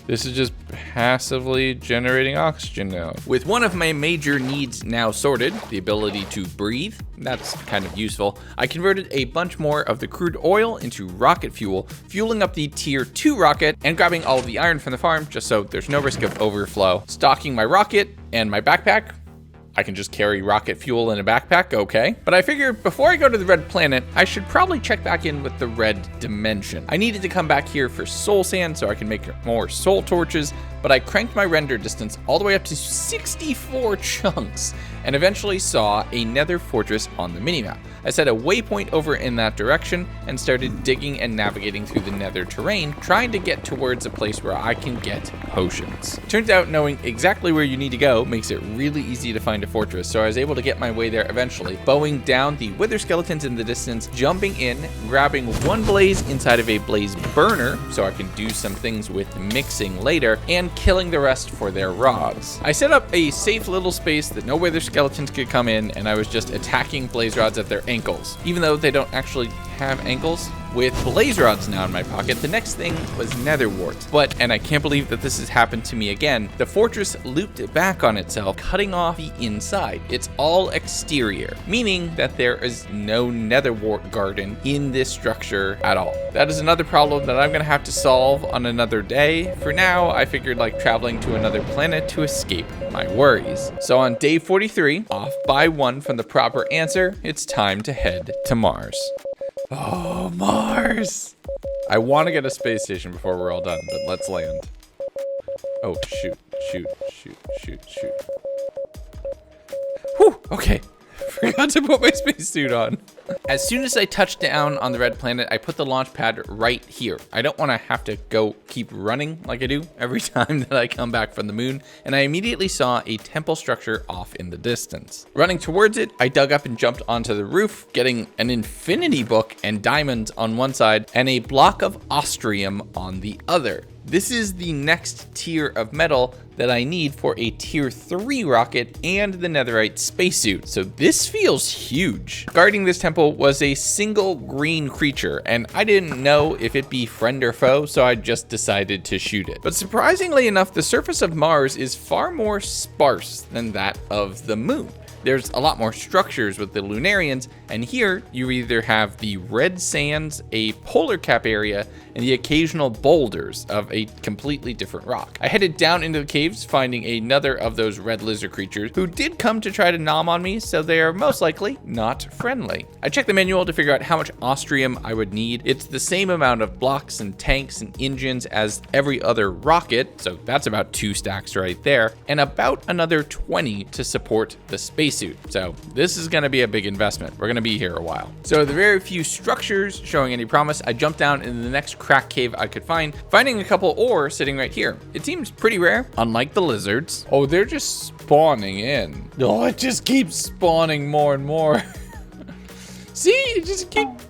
This is just passively generating oxygen now. With one of my major needs now sorted, the ability to breathe, that's kind of useful, I converted a bunch more of the crude oil into rocket fuel, fueling up the tier 2 rocket and grabbing all of the iron from the farm just so there's no risk of overflow, stocking my rocket and my backpack I can just carry rocket fuel in a backpack, okay. But I figured before I go to the red planet, I should probably check back in with the red dimension. I needed to come back here for soul sand so I can make more soul torches, but I cranked my render distance all the way up to 64 chunks and eventually saw a nether fortress on the minimap. I set a waypoint over in that direction and started digging and navigating through the nether terrain, trying to get towards a place where I can get potions. Turns out knowing exactly where you need to go makes it really easy to find a fortress, so I was able to get my way there eventually, bowing down the wither skeletons in the distance, jumping in, grabbing one blaze inside of a blaze burner so I can do some things with mixing later, and killing the rest for their rods. I set up a safe little space that no wither skeletons could come in, and I was just attacking blaze rods at their ankles, even though they don't actually have ankles. With blaze rods now in my pocket, the next thing was nether warts. But, and I can't believe that this has happened to me again, the fortress looped back on itself, cutting off the inside. It's all exterior, meaning that there is no nether wart garden in this structure at all. That is another problem that I'm gonna have to solve on another day. For now, I figured like traveling to another planet to escape my worries. So on day 43, off by 1 from the proper answer, it's time to head to Mars. Oh, Mars! I want to get a space station before we're all done, but let's land. Oh, shoot. Whew, okay. Forgot to put my spacesuit on. As soon as I touched down on the red planet, I put the launch pad right here. I don't want to have to go keep running like I do every time that I come back from the moon, and I immediately saw a temple structure off in the distance. Running towards it, I dug up and jumped onto the roof, getting an infinity book and diamonds on one side and a block of ostrium on the other. This is the next tier of metal that I need for a tier 3 rocket and the netherite spacesuit, so this feels huge. Guarding this temple was a single green creature, and I didn't know if it'd be friend or foe, so I just decided to shoot it. But surprisingly enough, the surface of Mars is far more sparse than that of the moon. There's a lot more structures with the Lunarians, and here you either have the red sands, a polar cap area, and the occasional boulders of a completely different rock. I headed down into the caves, finding another of those red lizard creatures who did come to try to nom on me, so they are most likely not friendly. I checked the manual to figure out how much ostrium I would need. It's the same amount of blocks and tanks and engines as every other rocket, so that's about 2 stacks right there, and about another 20 to support the spacesuit. So this is going to be a big investment. We're going to be here a while. So the very few structures showing any promise, I jumped down into the next crack cave I could find, finding a couple ore sitting right here. It seems pretty rare, unlike the lizards. Oh, they're just spawning in. Oh, it just keeps spawning more and more. See, it just keeps...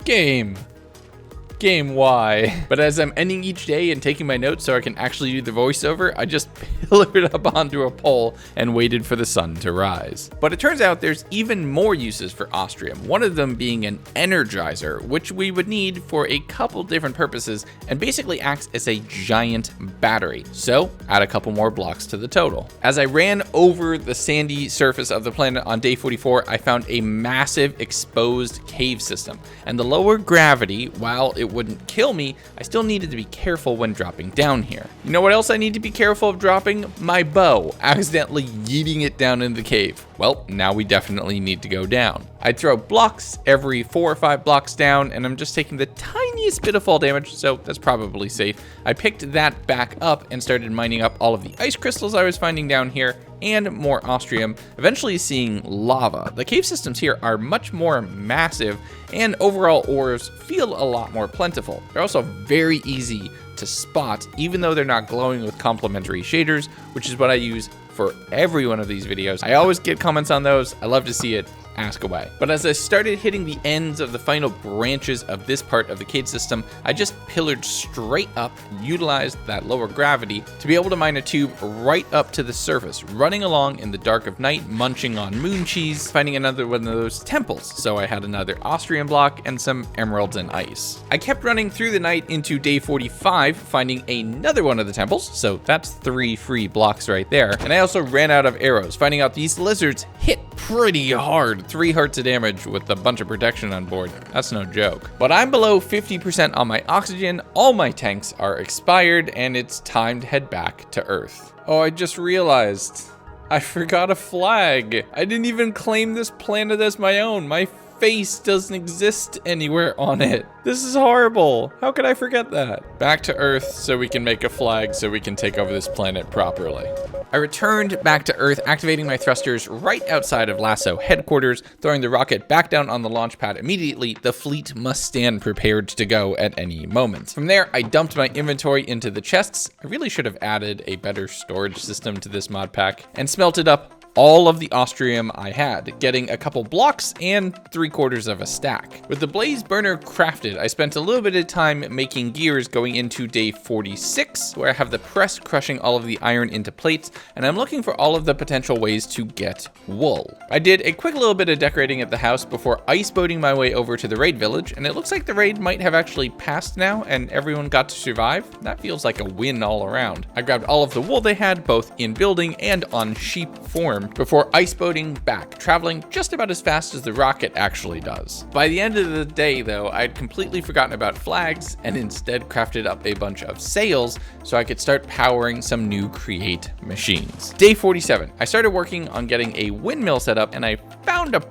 Game, why? But as I'm ending each day and taking my notes so I can actually do the voiceover, I just pillared up onto a pole and waited for the sun to rise. But it turns out there's even more uses for ostrium, one of them being an energizer, which we would need for a couple different purposes and basically acts as a giant battery. So add a couple more blocks to the total. As I ran over the sandy surface of the planet on day 44, I found a massive exposed cave system, and the lower gravity, while it wouldn't kill me, I still needed to be careful when dropping down here. You know what else I need to be careful of dropping? My bow, accidentally yeeting it down in the cave. Well, now we definitely need to go down. I throw blocks every 4 or 5 blocks down, and I'm just taking the tiniest bit of fall damage, so that's probably safe. I picked that back up and started mining up all of the ice crystals I was finding down here, and more ostrium, eventually seeing lava. The cave systems here are much more massive, and overall ores feel a lot more plentiful. They're also very easy to spot, even though they're not glowing with complementary shaders, which is what I use for every one of these videos. I always get comments on those. I love to see it. Ask away. But as I started hitting the ends of the final branches of this part of the cave system, I just pillared straight up, utilized that lower gravity to be able to mine a tube right up to the surface, running along in the dark of night, munching on moon cheese, finding another one of those temples. So I had another ostrium block and some emeralds and ice. I kept running through the night into day 45, finding another one of the temples. So that's 3 free blocks right there. And I also ran out of arrows, finding out these lizards hit pretty hard. 3 hearts of damage with a bunch of protection on board. That's no joke. But I'm below 50% on my oxygen, all my tanks are expired, and it's time to head back to Earth. Oh, I just realized I forgot a flag. I didn't even claim this planet as my own. My face doesn't exist anywhere on it. This is horrible. How could I forget that? Back to Earth so we can make a flag so we can take over this planet properly. I returned back to Earth, activating my thrusters right outside of LASO headquarters, throwing the rocket back down on the launch pad immediately. The fleet must stand prepared to go at any moment. From there, I dumped my inventory into the chests. I really should have added a better storage system to this mod pack, and smelted up all of the Austrium I had, getting a couple blocks and 3/4 of a stack. With the blaze burner crafted, I spent a little bit of time making gears going into day 46, where I have the press crushing all of the iron into plates, and I'm looking for all of the potential ways to get wool. I did a quick little bit of decorating at the house before ice boating my way over to the raid village, and it looks like the raid might have actually passed now, and everyone got to survive. That feels like a win all around. I grabbed all of the wool they had, both in building and on sheep form, before ice boating back, traveling just about as fast as the rocket actually does. By the end of the day though, I'd completely forgotten about flags and instead crafted up a bunch of sails so I could start powering some new create machines. Day 47, I started working on getting a windmill set up and I found a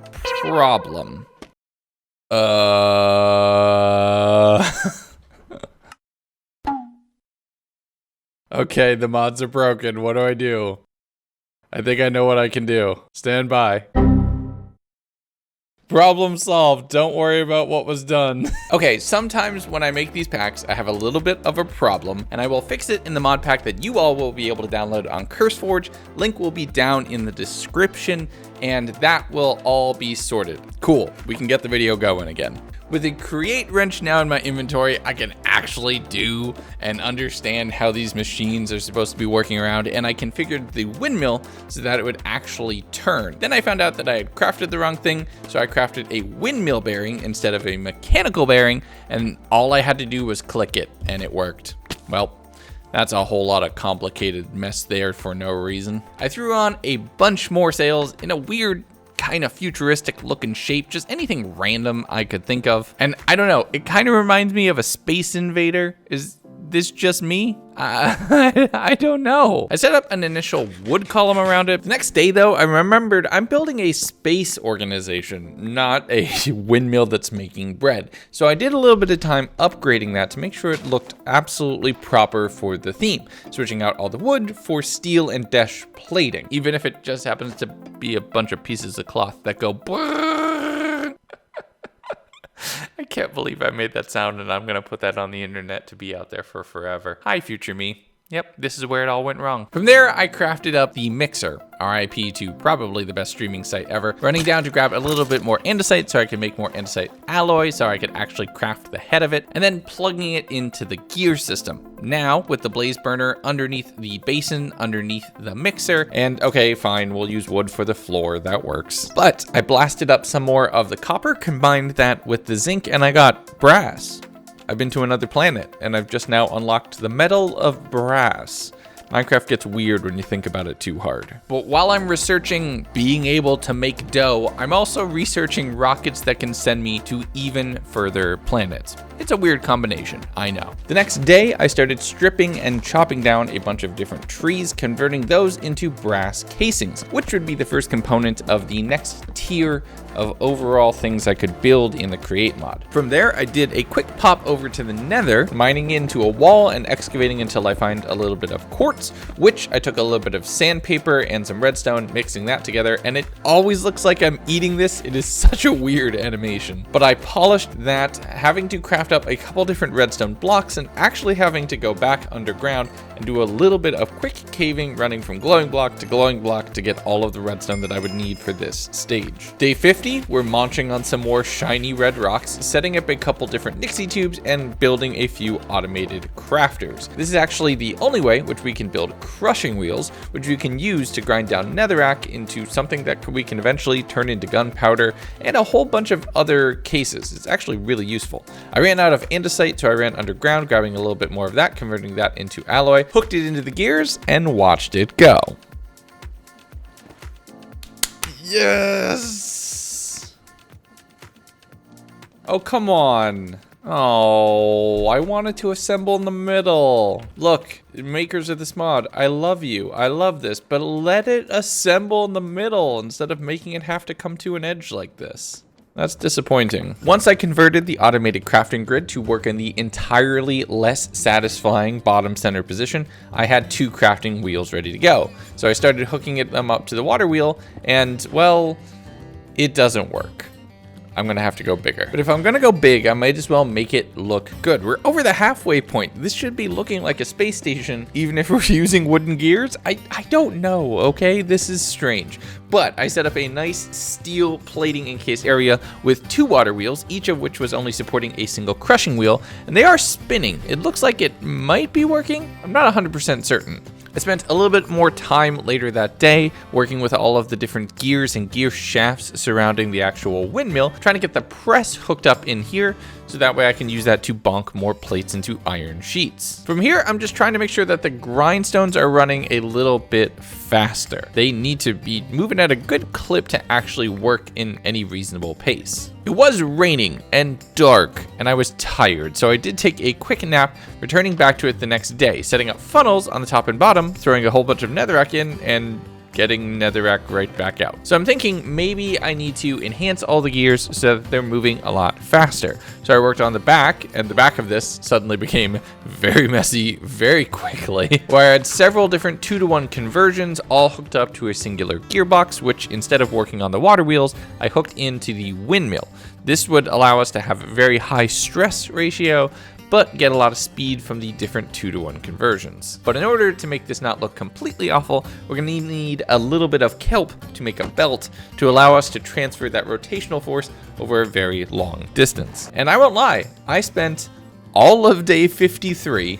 problem. Okay, the mods are broken. What do I do? I think I know what I can do. Stand by. Problem solved. Don't worry about what was done. Okay, sometimes when I make these packs, I have a little bit of a problem, and I will fix it in the mod pack that you all will be able to download on Curseforge. Link will be down in the description, and that will all be sorted. Cool, we can get the video going again. With a create wrench now in my inventory, I can actually do and understand how these machines are supposed to be working around, and I configured the windmill so that it would actually turn. Then I found out that I had crafted the wrong thing, so I crafted a windmill bearing instead of a mechanical bearing, and all I had to do was click it, and it worked. Well, that's a whole lot of complicated mess there for no reason. I threw on a bunch more sails in a weird, kind of futuristic looking shape, just anything random I could think of. And I don't know, it kind of reminds me of a Space Invader. Is this just me? I don't know. I set up an initial wood column around it. The next day though, I remembered I'm building a space organization, not a windmill that's making bread. So I did a little bit of time upgrading that to make sure it looked absolutely proper for the theme, switching out all the wood for steel and desh plating, even if it just happens to be a bunch of pieces of cloth that go I can't believe I made that sound, and I'm gonna put that on the internet to be out there for forever. Hi, future me. Yep, this is where it all went wrong. From there, I crafted up the mixer, RIP to probably the best streaming site ever, running down to grab a little bit more andesite so I could make more andesite alloy so I could actually craft the head of it, and then plugging it into the gear system. Now, with the blaze burner underneath the basin, underneath the mixer, and okay, fine, we'll use wood for the floor, that works. But I blasted up some more of the copper, combined that with the zinc, and I got brass. I've been to another planet, and I've just now unlocked the metal of brass. Minecraft gets weird when you think about it too hard. But while I'm researching being able to make dough, I'm also researching rockets that can send me to even further planets. It's a weird combination, I know. The next day, I started stripping and chopping down a bunch of different trees, converting those into brass casings, which would be the first component of the next tier of overall things I could build in the create mod. From there, I did a quick pop over to the Nether, mining into a wall and excavating until I find a little bit of quartz, which I took a little bit of sandpaper and some redstone, mixing that together, and it always looks like I'm eating this. It is such a weird animation. But I polished that, having to craft up a couple different redstone blocks and actually having to go back underground and do a little bit of quick caving, running from glowing block to get all of the redstone that I would need for this stage. Day 50, we're munching on some more shiny red rocks, setting up a couple different Nixie tubes and building a few automated crafters. This is actually the only way which we can build crushing wheels, which we can use to grind down netherrack into something that we can eventually turn into gunpowder and a whole bunch of other cases. It's actually really useful. I ran out of andesite, so I ran underground, grabbing a little bit more of that, converting that into alloy, hooked it into the gears, and watched it go. Yes! Oh, come on. Oh, I wanted to assemble in the middle. Look, makers of this mod, I love you. I love this, but let it assemble in the middle instead of making it have to come to an edge like this. That's disappointing. Once I converted the automated crafting grid to work in the entirely less satisfying bottom center position, I had 2 crafting wheels ready to go. So I started hooking them up to the water wheel, and well, it doesn't work. I'm gonna have to go bigger. But if I'm gonna go big, I might as well make it look good. We're over the halfway point. This should be looking like a space station, even if we're using wooden gears. I don't know, okay? This is strange. But I set up a nice steel plating encased area with 2 water wheels, each of which was only supporting a single crushing wheel, and they are spinning. It looks like it might be working. I'm not 100% certain. I spent a little bit more time later that day working with all of the different gears and gear shafts surrounding the actual windmill, trying to get the press hooked up in here so that way I can use that to bonk more plates into iron sheets. From here, I'm just trying to make sure that the grindstones are running a little bit faster. They need to be moving at a good clip to actually work in any reasonable pace. It was raining and dark, and I was tired, so I did take a quick nap, returning back to it the next day, setting up funnels on the top and bottom, throwing a whole bunch of netherrack in, and getting netherrack right back out. So I'm thinking maybe I need to enhance all the gears so that they're moving a lot faster. So I worked on the back, and the back of this suddenly became very messy very quickly, where I had several different 2-to-1 conversions all hooked up to a singular gearbox, which instead of working on the water wheels, I hooked into the windmill. This would allow us to have a very high stress ratio, but get a lot of speed from the different 2-to-1 conversions. But in order to make this not look completely awful, we're gonna need a little bit of kelp to make a belt to allow us to transfer that rotational force over a very long distance. And I won't lie, I spent all of day 53,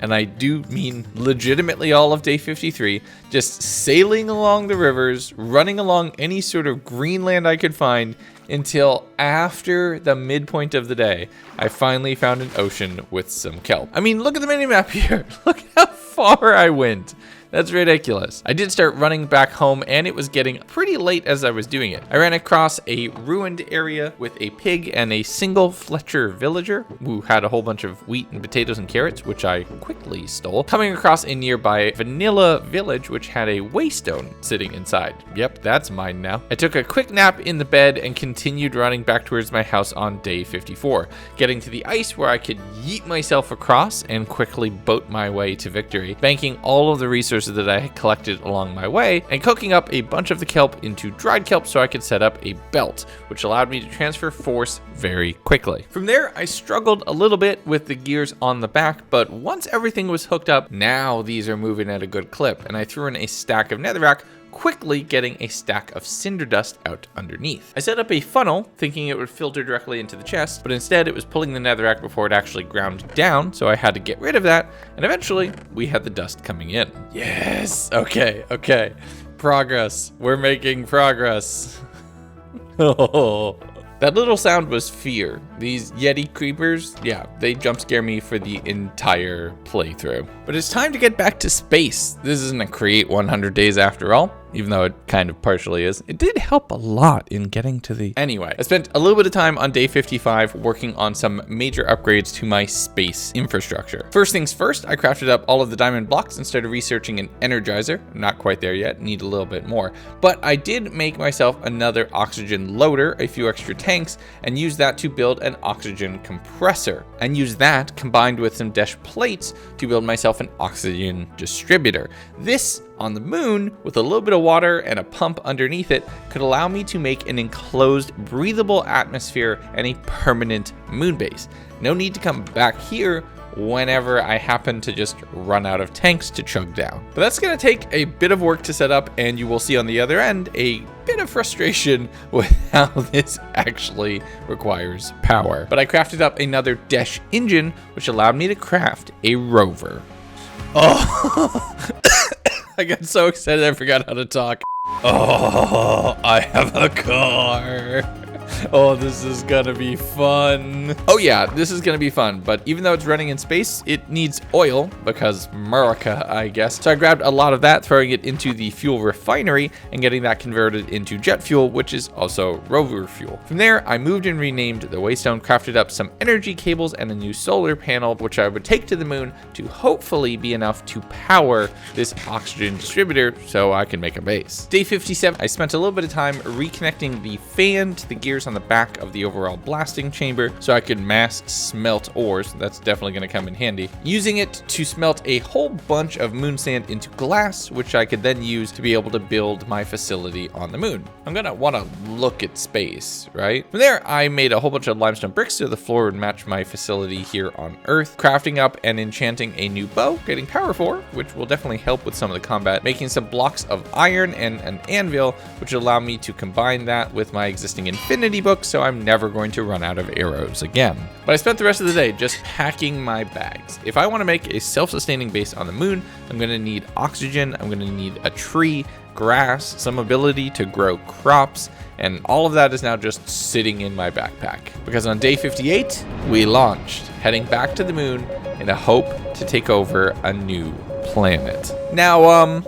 and I do mean legitimately all of day 53, just sailing along the rivers, running along any sort of green land I could find, until after the midpoint of the day, I finally found an ocean with some kelp. I mean, look at the minimap here. Look how far I went. That's ridiculous. I did start running back home, and it was getting pretty late as I was doing it. I ran across a ruined area with a pig and a single Fletcher villager who had a whole bunch of wheat and potatoes and carrots, which I quickly stole, coming across a nearby vanilla village which had a waystone sitting inside. Yep, that's mine now. I took a quick nap in the bed and continued running back towards my house on day 54, getting to the ice where I could yeet myself across and quickly boat my way to victory, banking all of the resources that I had collected along my way and cooking up a bunch of the kelp into dried kelp so I could set up a belt, which allowed me to transfer force very quickly. From there, I struggled a little bit with the gears on the back, but once everything was hooked up, now these are moving at a good clip, and I threw in a stack of netherrack, quickly getting a stack of cinder dust out underneath. I set up a funnel thinking it would filter directly into the chest, but instead it was pulling the netherrack before it actually ground down, so I had to get rid of that, and eventually we had the dust coming in. Yes! Okay. Progress. We're making progress. Oh. That little sound was fear. These Yeti creepers, yeah, they jump scare me for the entire playthrough. But it's time to get back to space. This isn't a create 100 days after all, even though it kind of partially is. It did help a lot in getting to the... Anyway, I spent a little bit of time on day 55 working on some major upgrades to my space infrastructure. First things first, I crafted up all of the diamond blocks and started researching an energizer. I'm not quite there yet, need a little bit more. But I did make myself another oxygen loader, a few extra tanks, and use that to build an oxygen compressor. And use that combined with some desh plates to build myself an oxygen distributor. This on the moon, with a little bit of water and a pump underneath it, could allow me to make an enclosed, breathable atmosphere and a permanent moon base. No need to come back here whenever I happen to just run out of tanks to chug down. But that's gonna take a bit of work to set up, and you will see on the other end a bit of frustration with how this actually requires power. But I crafted up another Desh engine, which allowed me to craft a rover. Oh, I got so excited I forgot how to talk. Oh, I have a car. Oh, this is gonna be fun. Oh yeah, this is gonna be fun, but even though it's running in space, it needs oil, because America, I guess. So I grabbed a lot of that, throwing it into the fuel refinery, and getting that converted into jet fuel, which is also rover fuel. From there, I moved and renamed the Waystone, crafted up some energy cables and a new solar panel, which I would take to the moon to hopefully be enough to power this oxygen distributor so I can make a base. Day 57, I spent a little bit of time reconnecting the fan to the gears on the back of the overall blasting chamber so I could mass smelt ores. That's definitely going to come in handy. Using it to smelt a whole bunch of moon sand into glass, which I could then use to be able to build my facility on the moon. I'm going to want to look at space, right? From there, I made a whole bunch of limestone bricks so the floor would match my facility here on Earth, crafting up and enchanting a new bow, getting power 4, which will definitely help with some of the combat, making some blocks of iron and an anvil, which will allow me to combine that with my existing infinity book, so I'm never going to run out of arrows again. But I spent the rest of the day just packing my bags. If I want to make a self-sustaining base on the moon, I'm going to need oxygen, I'm going to need a tree, grass, some ability to grow crops, and all of that is now just sitting in my backpack. Because on day 58, we launched, heading back to the moon in a hope to take over a new planet. Now,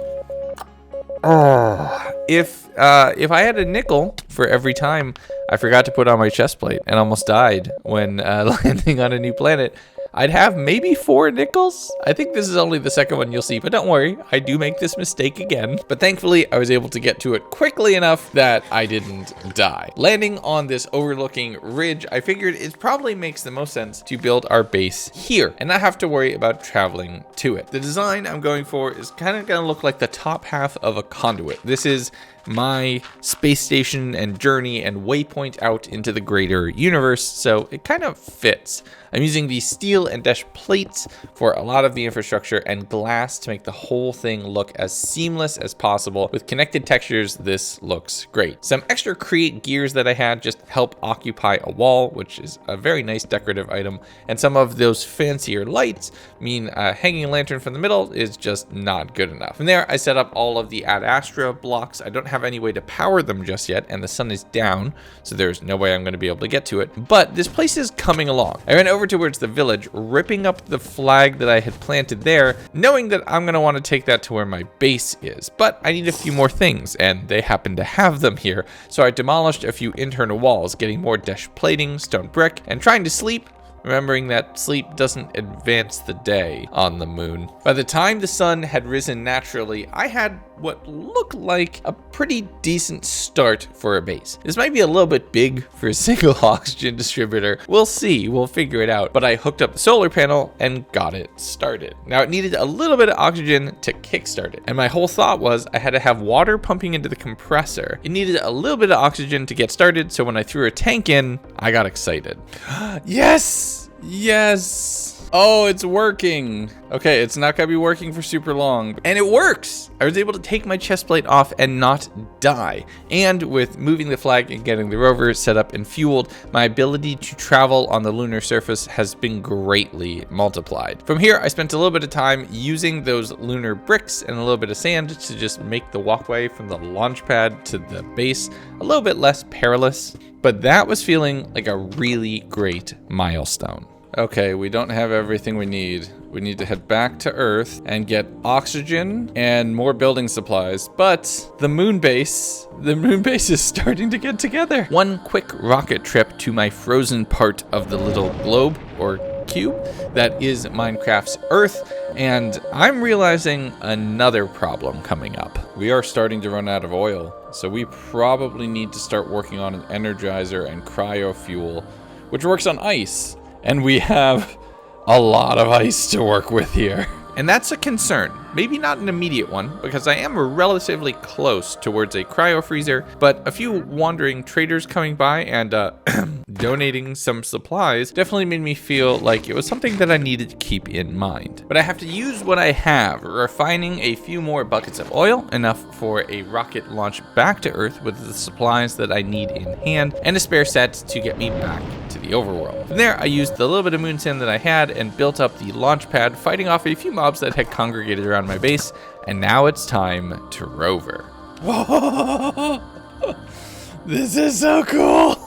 if I had a nickel for every time I forgot to put on my chest plate and almost died when landing on a new planet, I'd have maybe 4 nickels. I think this is only the second one you'll see, but don't worry, I do make this mistake again. But thankfully, I was able to get to it quickly enough that I didn't die. Landing on this overlooking ridge, I figured it probably makes the most sense to build our base here and not have to worry about traveling to it. The design I'm going for is kind of gonna look like the top half of a conduit. This is my space station and journey and waypoint out into the greater universe, so it kind of fits. I'm using the steel and dash plates for a lot of the infrastructure and glass to make the whole thing look as seamless as possible. With connected textures, this looks great. Some extra create gears that I had just help occupy a wall, which is a very nice decorative item, and some of those fancier lights mean a hanging lantern from the middle is just not good enough. From there, I set up all of the Ad Astra blocks. I don't have any way to power them just yet, and the sun is down, so there's no way I'm going to be able to get to it, but this place is coming along. I ran over towards the village, ripping up the flag that I had planted there, knowing that I'm going to want to take that to where my base is, but I need a few more things, and they happen to have them here, so I demolished a few internal walls, getting more dash plating, stone brick, and trying to sleep, remembering that sleep doesn't advance the day on the moon. By the time the sun had risen naturally, I had what looked like a pretty decent start for a base. This might be a little bit big for a single oxygen distributor. We'll see, we'll figure it out. But I hooked up the solar panel and got it started. Now it needed a little bit of oxygen to kickstart it. And my whole thought was I had to have water pumping into the compressor. It needed a little bit of oxygen to get started, so when I threw a tank in, I got excited. Yes! Yes! Oh, it's working. Okay, it's not gonna be working for super long. And it works! I was able to take my chest plate off and not die. And with moving the flag and getting the rover set up and fueled, my ability to travel on the lunar surface has been greatly multiplied. From here, I spent a little bit of time using those lunar bricks and a little bit of sand to just make the walkway from the launch pad to the base a little bit less perilous. But that was feeling like a really great milestone. Okay, we don't have everything we need. We need to head back to Earth and get oxygen and more building supplies. But the moon base is starting to get together. One quick rocket trip to my frozen part of the little globe or cube that is Minecraft's Earth, and I'm realizing another problem coming up. We are starting to run out of oil, so we probably need to start working on an energizer and cryo fuel, which works on ice. And we have a lot of ice to work with here. And that's a concern. Maybe not an immediate one, because I am relatively close towards a cryo freezer, but a few wandering traders coming by and donating some supplies definitely made me feel like it was something that I needed to keep in mind. But I have to use what I have, refining a few more buckets of oil, enough for a rocket launch back to Earth with the supplies that I need in hand, and a spare set to get me back to the overworld. From there, I used the little bit of moon sand that I had and built up the launch pad, fighting off a few mobs that had congregated around my base, and now it's time to rover. This is so cool!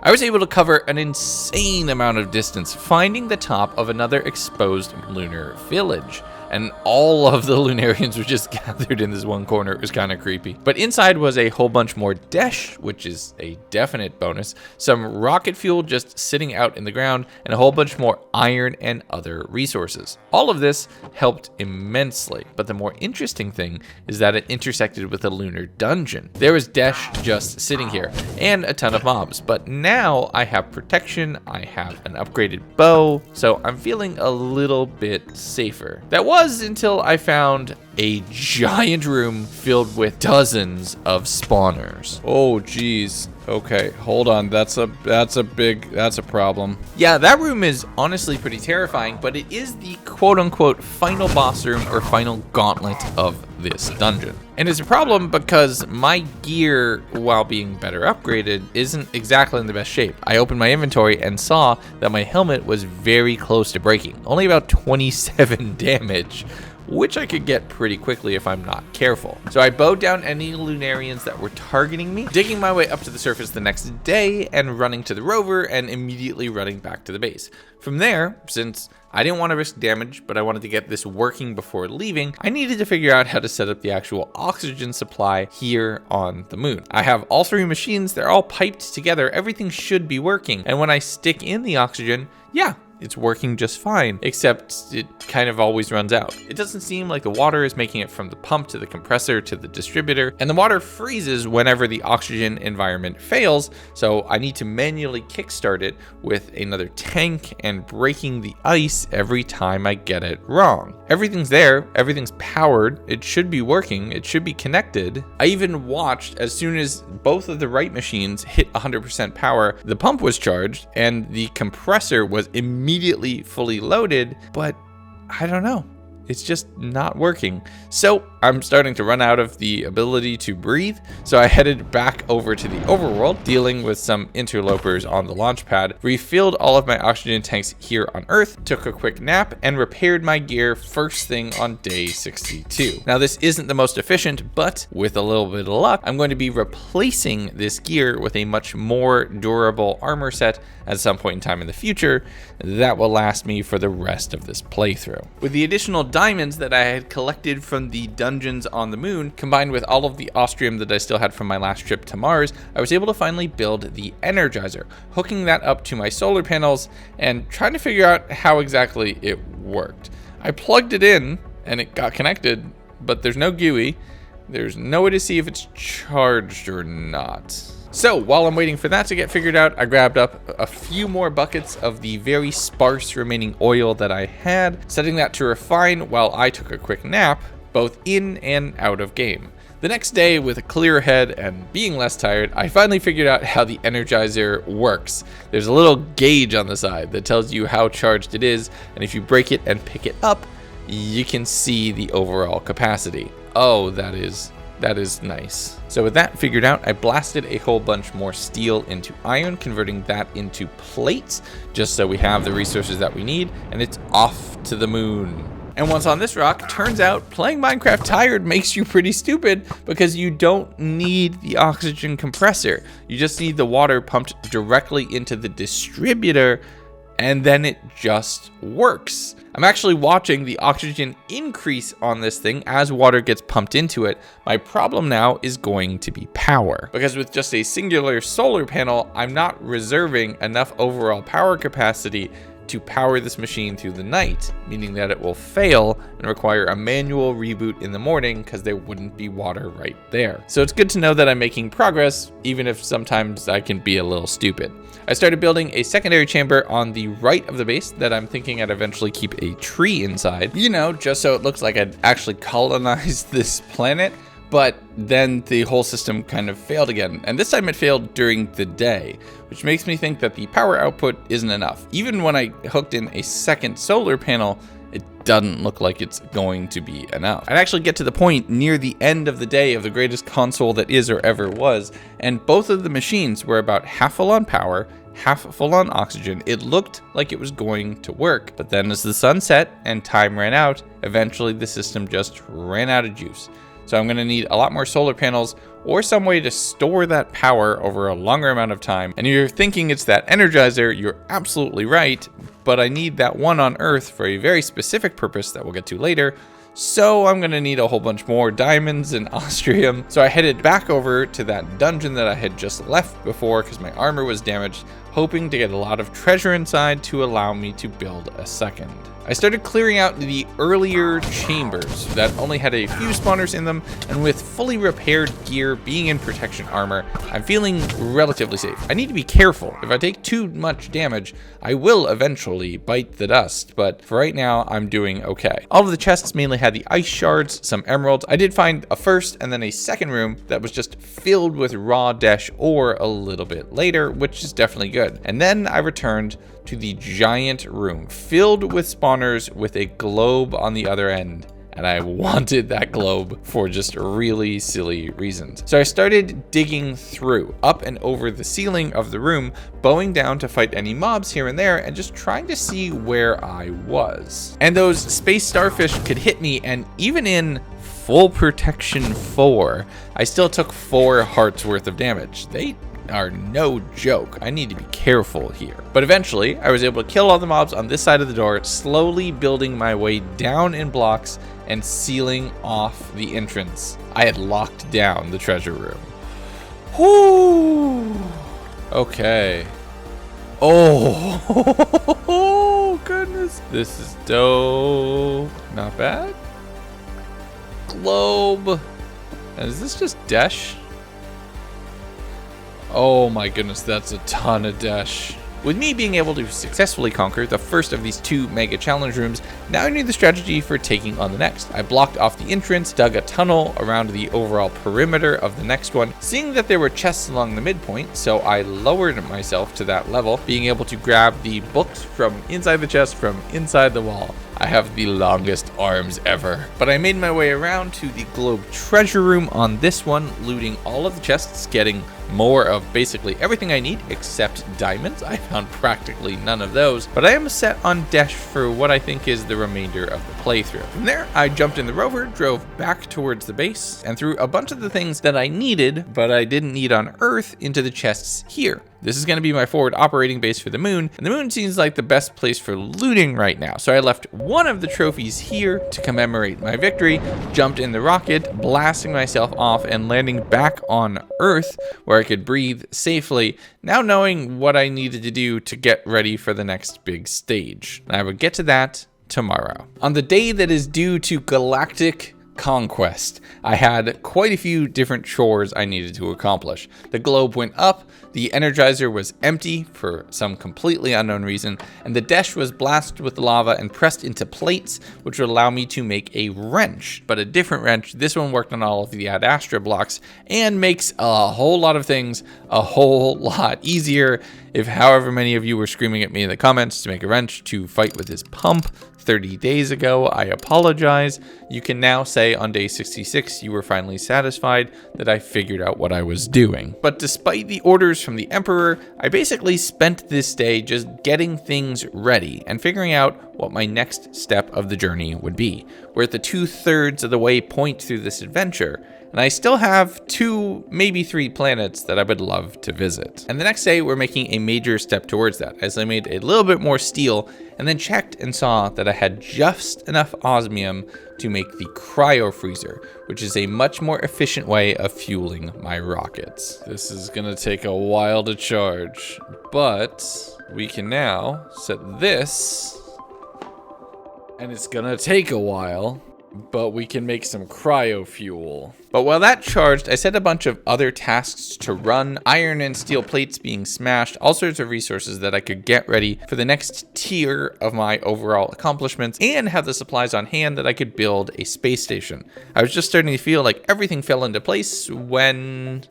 I was able to cover an insane amount of distance, finding the top of another exposed lunar village. And all of the Lunarians were just gathered in this one corner. It was kind of creepy. But inside was a whole bunch more desh, which is a definite bonus, some rocket fuel just sitting out in the ground, and a whole bunch more iron and other resources. All of this helped immensely, but the more interesting thing is that it intersected with a lunar dungeon. There was desh just sitting here, and a ton of mobs, but now I have protection, I have an upgraded bow, so I'm feeling a little bit safer. That was until I found a giant room filled with dozens of spawners. Oh geez. Okay, hold on. That's a problem. Yeah, that room is honestly pretty terrifying, but it is the quote-unquote final boss room or final gauntlet of this dungeon. And it's a problem because my gear, while being better upgraded, isn't exactly in the best shape. I opened my inventory and saw that my helmet was very close to breaking, only about 27 damage, which I could get pretty quickly if I'm not careful. So I bowed down any Lunarians that were targeting me, digging my way up to the surface the next day and running to the rover and immediately running back to the base. From there, since I didn't want to risk damage, but I wanted to get this working before leaving, I needed to figure out how to set up the actual oxygen supply here on the moon. I have all three machines, they're all piped together, everything should be working. And when I stick in the oxygen, yeah, it's working just fine, except it kind of always runs out. It doesn't seem like the water is making it from the pump to the compressor to the distributor, and the water freezes whenever the oxygen environment fails, so I need to manually kickstart it with another tank and breaking the ice every time I get it wrong. Everything's there, everything's powered, it should be working, it should be connected. I even watched as soon as both of the right machines hit 100% power, the pump was charged and the compressor was immediately fully loaded, but I don't know. It's just not working. So I'm starting to run out of the ability to breathe. So I headed back over to the overworld, dealing with some interlopers on the launch pad, refilled all of my oxygen tanks here on Earth, took a quick nap, and repaired my gear first thing on day 62. Now this isn't the most efficient, but with a little bit of luck, I'm going to be replacing this gear with a much more durable armor set at some point in time in the future that will last me for the rest of this playthrough. With the additional diamonds that I had collected from the dungeons on the moon, combined with all of the ostrium that I still had from my last trip to Mars, I was able to finally build the Energizer, hooking that up to my solar panels and trying to figure out how exactly it worked. I plugged it in and it got connected, but there's no GUI. There's no way to see if it's charged or not. So while I'm waiting for that to get figured out, I grabbed up a few more buckets of the very sparse remaining oil that I had, setting that to refine while I took a quick nap, both in and out of game. The next day, with a clear head and being less tired, I finally figured out how the Energizer works. There's a little gauge on the side that tells you how charged it is, and if you break it and pick it up, you can see the overall capacity. Oh, that is nice. So with that figured out, I blasted a whole bunch more steel into iron, converting that into plates, just so we have the resources that we need, and it's off to the moon. And once on this rock, turns out playing Minecraft tired makes you pretty stupid because you don't need the oxygen compressor. You just need the water pumped directly into the distributor, and then it just works. I'm actually watching the oxygen increase on this thing as water gets pumped into it. My problem now is going to be power, because with just a singular solar panel, I'm not reserving enough overall power capacity to power this machine through the night, meaning that it will fail and require a manual reboot in the morning because there wouldn't be water right there. So it's good to know that I'm making progress, even if sometimes I can be a little stupid. I started building a secondary chamber on the right of the base that I'm thinking I'd eventually keep a tree inside, you know, just so it looks like I'd actually colonized this planet. But then the whole system kind of failed again, and this time it failed during the day, which makes me think that the power output isn't enough. Even when I hooked in a second solar panel, it doesn't look like it's going to be enough. I'd actually get to the point near the end of the day of the greatest console that is or ever was, and both of the machines were about half full on power, half full on oxygen. It looked like it was going to work, but then as the sun set and time ran out, eventually the system just ran out of juice. So I'm gonna need a lot more solar panels or some way to store that power over a longer amount of time. And you're thinking it's that Energizer, you're absolutely right, but I need that one on Earth for a very specific purpose that we'll get to later. So I'm gonna need a whole bunch more diamonds and ostrium. So I headed back over to that dungeon that I had just left before because my armor was damaged, hoping to get a lot of treasure inside to allow me to build a second. I started clearing out the earlier chambers that only had a few spawners in them, and with fully repaired gear, being in protection armor, I'm feeling relatively safe. I need to be careful. If I take too much damage, I will eventually bite the dust, but for right now, I'm doing okay. All of the chests mainly had the ice shards, some emeralds. I did find a first and then a second room that was just filled with raw desh ore a little bit later, which is definitely good. And then I returned to the giant room filled with spawners with a globe on the other end. And I wanted that globe for just really silly reasons. So I started digging through, up and over the ceiling of the room, bowing down to fight any mobs here and there, and just trying to see where I was. And those space starfish could hit me, and even in full protection 4, I still took 4 hearts worth of damage. They are no joke. I need to be careful here. But eventually, I was able to kill all the mobs on this side of the door, slowly building my way down in blocks and sealing off the entrance. I had locked down the treasure room. Whoo! Okay. Oh, goodness. This is dope. Not bad. Globe. And is this just Desh? Oh my goodness, that's a ton of dash. With me being able to successfully conquer the first of these 2 mega challenge rooms, now I need the strategy for taking on the next. I blocked off the entrance, dug a tunnel around the overall perimeter of the next one, seeing that there were chests along the midpoint, so I lowered myself to that level, being able to grab the books from inside the chest from inside the wall. I have the longest arms ever. But I made my way around to the globe treasure room on this one, looting all of the chests, getting more of basically everything I need except diamonds. I found practically none of those, but I am set on dash for what I think is the remainder of the playthrough. From there, I jumped in the rover, drove back towards the base, and threw a bunch of the things that I needed, but I didn't need on Earth, into the chests here. This is going to be my forward operating base for the moon, and the moon seems like the best place for looting right now. So I left one of the trophies here to commemorate my victory, jumped in the rocket, blasting myself off and landing back on Earth where I could breathe safely, now knowing what I needed to do to get ready for the next big stage. And I will get to that tomorrow. On the day that is due to galactic conquest, I had quite a few different chores I needed to accomplish. The globe went up, the Energizer was empty for some completely unknown reason, and the Desh was blasted with lava and pressed into plates, which would allow me to make a wrench, but a different wrench. This one worked on all of the Ad Astra blocks and makes a whole lot of things a whole lot easier. If however many of you were screaming at me in the comments to make a wrench to fight with this pump 30 days ago, I apologize. You can now say on day 66 you were finally satisfied that I figured out what I was doing. But despite the orders from the Emperor, I basically spent this day just getting things ready and figuring out what my next step of the journey would be. We're at the 2/3 of the way point through this adventure, and I still have 2, maybe 3 planets that I would love to visit. And the next day, we're making a major step towards that, as I made a little bit more steel, and then checked and saw that I had just enough osmium to make the cryo freezer, which is a much more efficient way of fueling my rockets. This is gonna take a while to charge, but we can now set this, and it's gonna take a while, but we can make some cryo fuel. But while that charged, I set a bunch of other tasks to run, iron and steel plates being smashed, all sorts of resources that I could get ready for the next tier of my overall accomplishments, and have the supplies on hand that I could build a space station. I was just starting to feel like everything fell into place when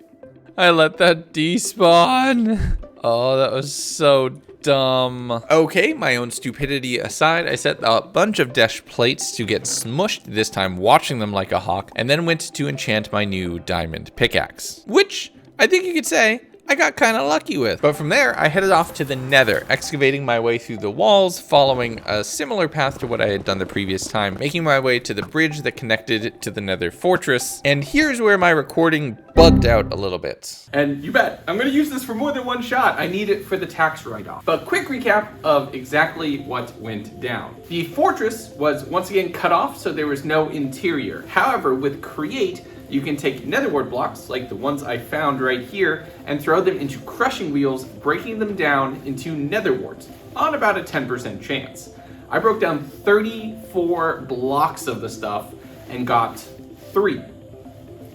I let that despawn. Oh, that was so dumb. Okay, my own stupidity aside, I set a bunch of Desh plates to get smushed, this time watching them like a hawk, and then went to enchant my new diamond pickaxe. Which, I think you could say, I got kind of lucky with. But from there, I headed off to the Nether, excavating my way through the walls, following a similar path to what I had done the previous time, making my way to the bridge that connected to the Nether fortress. And here's where my recording bugged out a little bit. And you bet, I'm gonna use this for more than one shot. I need it for the tax write-off. But quick recap of exactly what went down. The fortress was once again cut off, so there was no interior. However, with Create, you can take netherwort blocks, like the ones I found right here, and throw them into crushing wheels, breaking them down into netherwort, on about a 10% chance. I broke down 34 blocks of the stuff and got 3.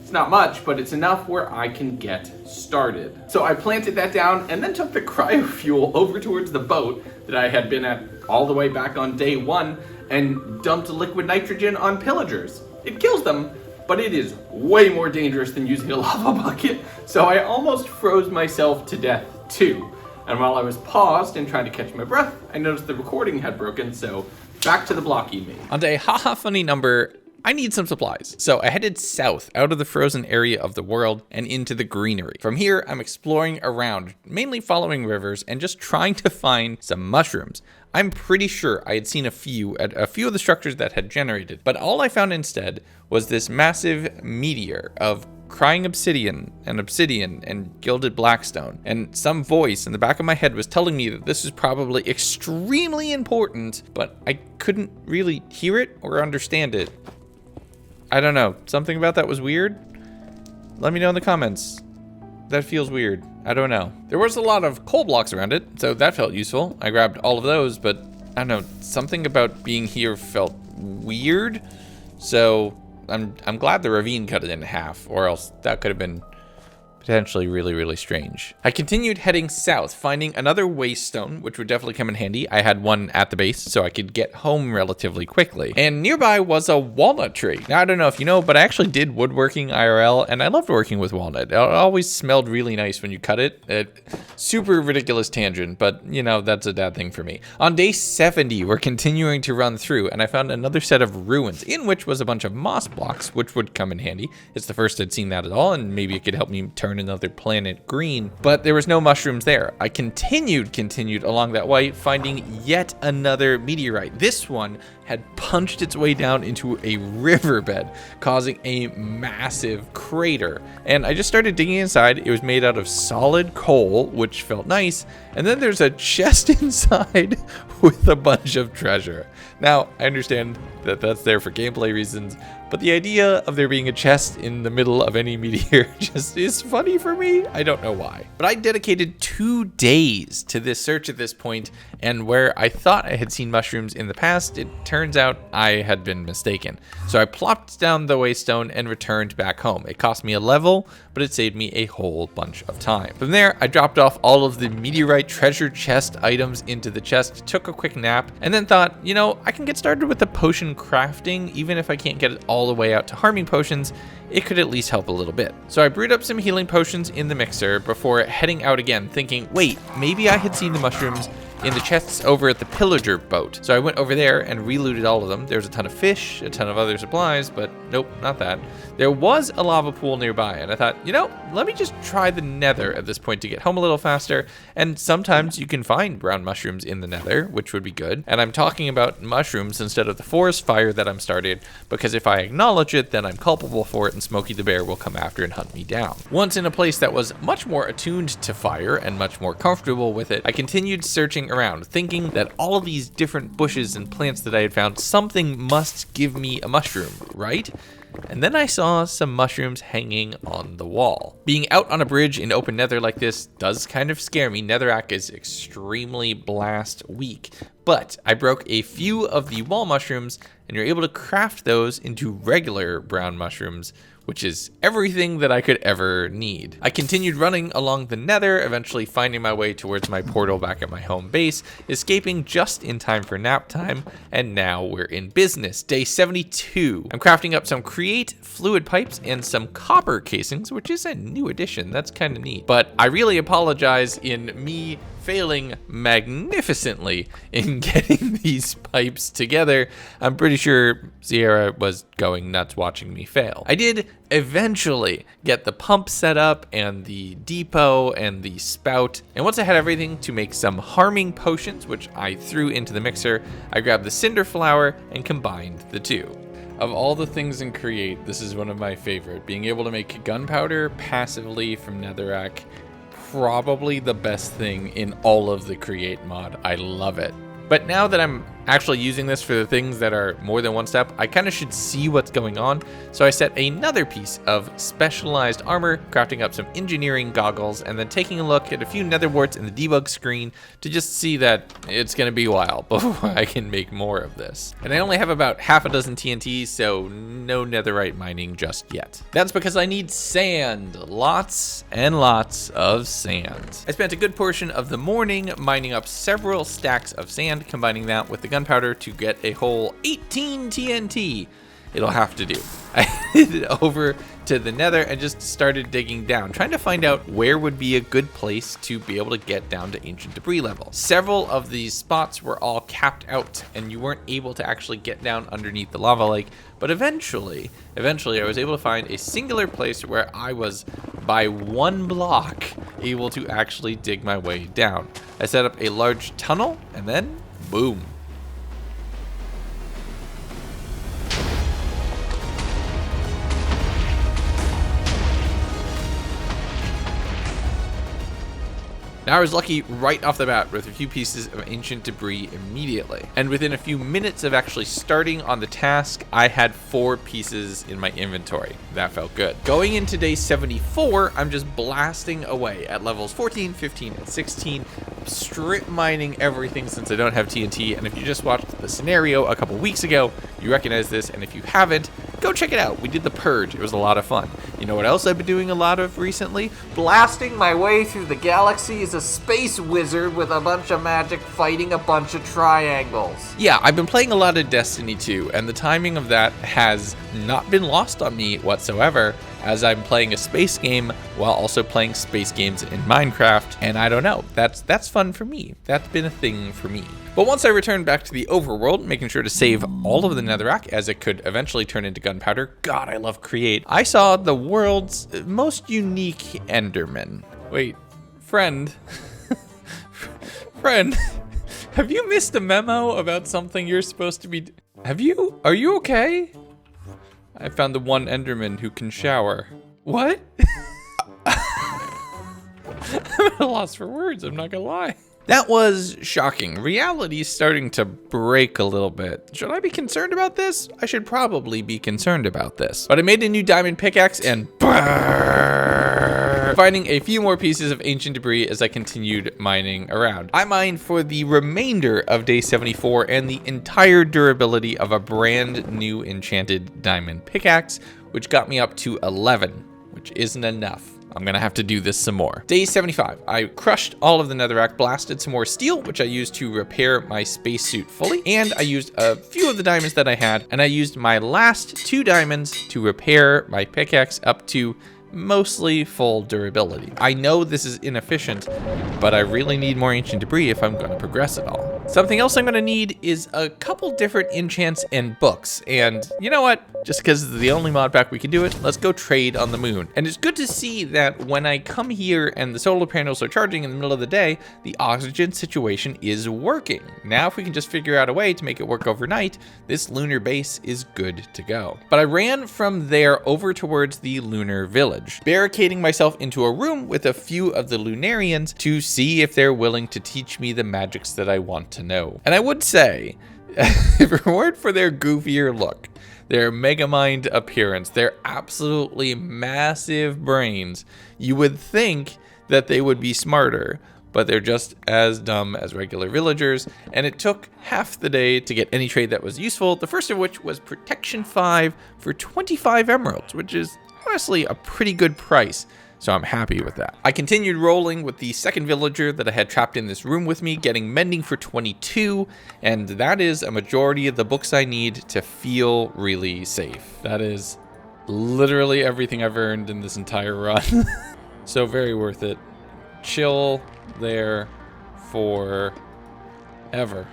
It's not much, but it's enough where I can get started. So I planted that down and then took the cryofuel over towards the boat that I had been at all the way back on day 1 and dumped liquid nitrogen on pillagers. It kills them, but it is way more dangerous than using a lava bucket, so I almost froze myself to death too. And while I was paused and trying to catch my breath, I noticed the recording had broken, so back to the block you made. On day haha funny number, I need some supplies. So I headed south out of the frozen area of the world and into the greenery. From here, I'm exploring around, mainly following rivers and just trying to find some mushrooms. I'm pretty sure I had seen a few at a few of the structures that had generated, but all I found instead was this massive meteor of crying obsidian and gilded blackstone. And some voice in the back of my head was telling me that this is probably extremely important, but I couldn't really hear it or understand it. I don't know, something about that was weird? Let me know in the comments. That feels weird. I don't know. There was a lot of coal blocks around it, so that felt useful. I grabbed all of those, but I don't know, something about being here felt weird. So I'm glad the ravine cut it in half, or else that could have been potentially really, really strange. I continued heading south, finding another waste stone, which would definitely come in handy. I had one at the base, so I could get home relatively quickly. And nearby was a walnut tree. Now, I don't know if you know, but I actually did woodworking IRL, and I loved working with walnut. It always smelled really nice when you cut it. Super ridiculous tangent, but you know, that's a dad thing for me. On day 70, we're continuing to run through, and I found another set of ruins, in which was a bunch of moss blocks, which would come in handy. It's the first I'd seen that at all, and maybe it could help me turn another planet green, but there was no mushrooms there. I continued along that way, finding yet another meteorite. This one had punched its way down into a riverbed, causing a massive crater. And I just started digging inside. It was made out of solid coal, which felt nice. And then there's a chest inside with a bunch of treasure. Now, I understand that that's there for gameplay reasons, but the idea of there being a chest in the middle of any meteor just is funny for me. I don't know why. But I dedicated 2 days to this search at this point, and where I thought I had seen mushrooms in the past, it turns out I had been mistaken. So I plopped down the waystone and returned back home. It cost me a level, but it saved me a whole bunch of time. From there, I dropped off all of the meteorite treasure chest items into the chest, took a quick nap, and then thought, you know, I can get started with the potion crafting. Even if I can't get it all the way out to harming potions, it could at least help a little bit. So I brewed up some healing potions in the mixer before heading out again, thinking, wait, maybe I had seen the mushrooms in the chests over at the pillager boat. So I went over there and relooted all of them. There's a ton of fish, a ton of other supplies, but nope, not that. There was a lava pool nearby, and I thought, you know, let me just try the Nether at this point to get home a little faster. And sometimes you can find brown mushrooms in the Nether, which would be good. And I'm talking about mushrooms instead of the forest fire that I'm started, because if I acknowledge it, then I'm culpable for it, and Smokey the Bear will come after and hunt me down. Once in a place that was much more attuned to fire and much more comfortable with it, I continued searching around, thinking that all of these different bushes and plants that I had found, something must give me a mushroom, right? And then I saw some mushrooms hanging on the wall. Being out on a bridge in open nether like this does kind of scare me. Netherrack is extremely blast weak, but I broke a few of the wall mushrooms, and you're able to craft those into regular brown mushrooms, which is everything that I could ever need. I continued running along the Nether, eventually finding my way towards my portal back at my home base, escaping just in time for nap time, and now we're in business. Day 72. I'm crafting up some create fluid pipes and some copper casings, which is a new addition. That's kind of neat. But I really apologize in me failing magnificently in getting these pipes together. I'm pretty sure Sierra was going nuts watching me fail. I did eventually get the pump set up and the depot and the spout. And once I had everything to make some harming potions, which I threw into the mixer, I grabbed the cinder flower and combined the two. Of all the things in Create, this is one of my favorite. Being able to make gunpowder passively from netherrack, probably the best thing in all of the Create mod. I love it. But now that I'm actually using this for the things that are more than one step, I kind of should see what's going on. So I set another piece of specialized armor, crafting up some engineering goggles, and then taking a look at a few nether warts in the debug screen to just see that it's going to be a while before I can make more of this. And I only have about half a dozen TNTs, so no netherite mining just yet. That's because I need sand, lots and lots of sand. I spent a good portion of the morning mining up several stacks of sand, combining that with the gunpowder to get a whole 18 TNT. It'll have to do. I headed over to the nether and just started digging down, trying to find out where would be a good place to be able to get down to ancient debris level. Several of these spots were all capped out and you weren't able to actually get down underneath the lava lake, but eventually I was able to find a singular place where I was, by one block, able to actually dig my way down. I set up a large tunnel and then boom. Now I was lucky right off the bat with a few pieces of ancient debris immediately. And within a few minutes of actually starting on the task, I had 4 pieces in my inventory. That felt good. Going into day 74, I'm just blasting away at levels 14, 15, and 16, strip mining everything since I don't have TNT. And if you just watched the scenario a couple weeks ago, you recognize this. And if you haven't, go check it out. We did the purge. It was a lot of fun. You know what else I've been doing a lot of recently? Blasting my way through the galaxy as a space wizard with a bunch of magic fighting a bunch of triangles. Yeah, I've been playing a lot of Destiny 2, and the timing of that has not been lost on me whatsoever, as I'm playing a space game while also playing space games in Minecraft, and I don't know, that's fun for me. That's been a thing for me. But once I returned back to the overworld, making sure to save all of the netherrack as it could eventually turn into gunpowder, God, I love Create, I saw the world's most unique Enderman. Wait, friend, friend, have you missed a memo about something you're supposed to be? Are you okay? I found the one Enderman who can shower. What? I'm at a loss for words, I'm not gonna lie. That was shocking. Reality is starting to break a little bit. Should I be concerned about this? I should probably be concerned about this. But I made a new diamond pickaxe and finding a few more pieces of ancient debris as I continued mining around. I mined for the remainder of day 74 and the entire durability of a brand new enchanted diamond pickaxe, which got me up to 11, which isn't enough. I'm gonna have to do this some more. Day 75, I crushed all of the netherrack, blasted some more steel, which I used to repair my spacesuit fully, and I used a few of the diamonds that I had, and I used my last 2 diamonds to repair my pickaxe up to mostly full durability. I know this is inefficient, but I really need more ancient debris if I'm gonna progress at all. Something else I'm gonna need is a couple different enchants and books, and you know what? Just because it's the only mod pack we can do it, let's go trade on the moon. And it's good to see that when I come here and the solar panels are charging in the middle of the day, the oxygen situation is working. Now if we can just figure out a way to make it work overnight, this lunar base is good to go. But I ran from there over towards the lunar village, barricading myself into a room with a few of the Lunarians to see if they're willing to teach me the magics that I want to know. And I would say, if it weren't for their goofier look, their Megamind appearance, their absolutely massive brains, you would think that they would be smarter, but they're just as dumb as regular villagers, and it took half the day to get any trade that was useful, the first of which was Protection 5 for 25 emeralds, which is honestly a pretty good price. So I'm happy with that. I continued rolling with the second villager that I had trapped in this room with me, getting mending for 22, and that is a majority of the books I need to feel really safe. That is literally everything I've earned in this entire run. So very worth it. Chill there for ever.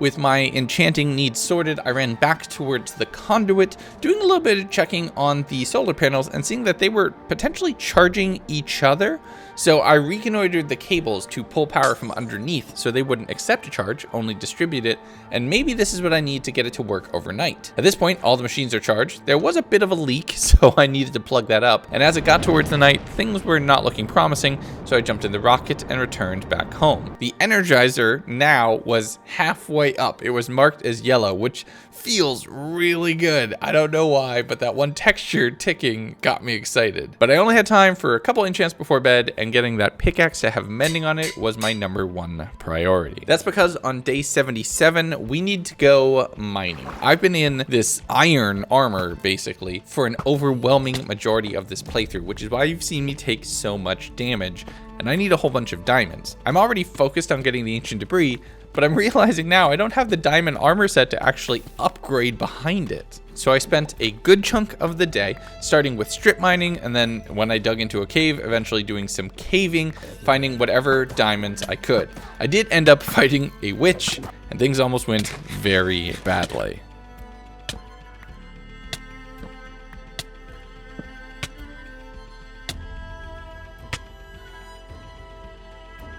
With my enchanting needs sorted, I ran back towards the conduit, doing a little bit of checking on the solar panels and seeing that they were potentially charging each other. So I reconnoitered the cables to pull power from underneath so they wouldn't accept a charge, only distribute it, and maybe this is what I need to get it to work overnight. At this point, all the machines are charged. There was a bit of a leak, so I needed to plug that up, and as it got towards the night, things were not looking promising, so I jumped in the rocket and returned back home. The Energizer now was halfway up. It was marked as yellow, which feels really good. I don't know why, but that one texture ticking got me excited. But I only had time for a couple enchants before bed, and getting that pickaxe to have mending on it was my #1 priority. That's because on day 77, we need to go mining. I've been in this iron armor, basically, for an overwhelming majority of this playthrough, which is why you've seen me take so much damage, and I need a whole bunch of diamonds. I'm already focused on getting the ancient debris, but I'm realizing now I don't have the diamond armor set to actually upgrade behind it. So I spent a good chunk of the day starting with strip mining, and then when I dug into a cave, eventually doing some caving, finding whatever diamonds I could. I did end up fighting a witch, and things almost went very badly.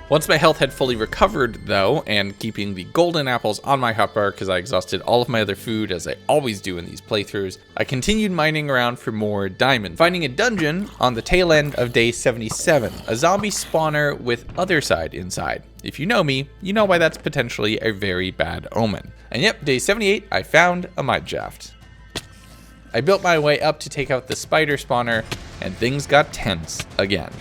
Once my health had fully recovered, though, and keeping the golden apples on my hotbar because I exhausted all of my other food, as I always do in these playthroughs, I continued mining around for more diamonds, finding a dungeon on the tail end of day 77, a zombie spawner with other side inside. If you know me, you know why that's potentially a very bad omen. And yep, day 78, I found a mine shaft. I built my way up to take out the spider spawner, and things got tense again.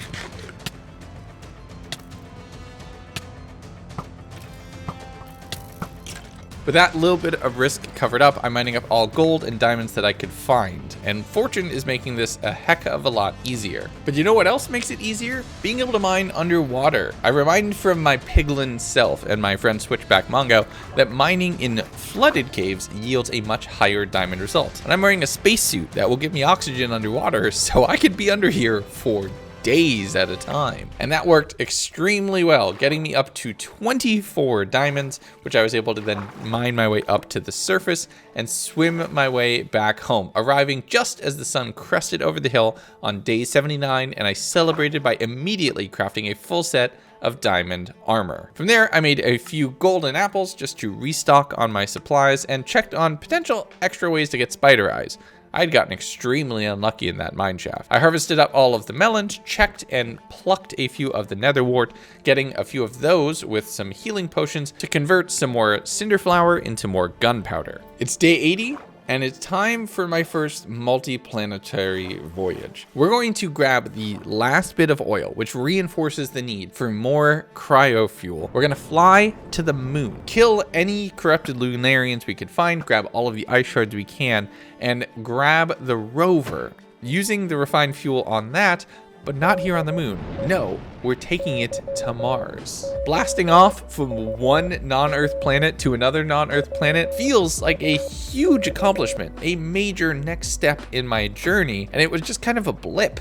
With that little bit of risk covered up, I'm mining up all gold and diamonds that I could find, and fortune is making this a heck of a lot easier. But you know what else makes it easier? Being able to mine underwater. I reminded from my piglin self and my friend Switchback Mongo that mining in flooded caves yields a much higher diamond result. And I'm wearing a spacesuit that will give me oxygen underwater, so I could be under here for days at a time. And that worked extremely well, getting me up to 24 diamonds, which I was able to then mine my way up to the surface and swim my way back home, arriving just as the sun crested over the hill on day 79, and I celebrated by immediately crafting a full set of diamond armor. From there, I made a few golden apples just to restock on my supplies and checked on potential extra ways to get spider eyes. I'd gotten extremely unlucky in that mine shaft. I harvested up all of the melons, checked and plucked a few of the nether wart, getting a few of those with some healing potions to convert some more cinder flour into more gunpowder. It's day 80, and it's time for my first multi-planetary voyage. We're going to grab the last bit of oil, which reinforces the need for more cryo fuel. We're gonna fly to the moon, kill any corrupted Lunarians we could find, grab all of the ice shards we can, and grab the rover, using the refined fuel on that, but not here on the moon. No, we're taking it to Mars. Blasting off from one non-Earth planet to another non-Earth planet feels like a huge accomplishment, a major next step in my journey, and it was just kind of a blip.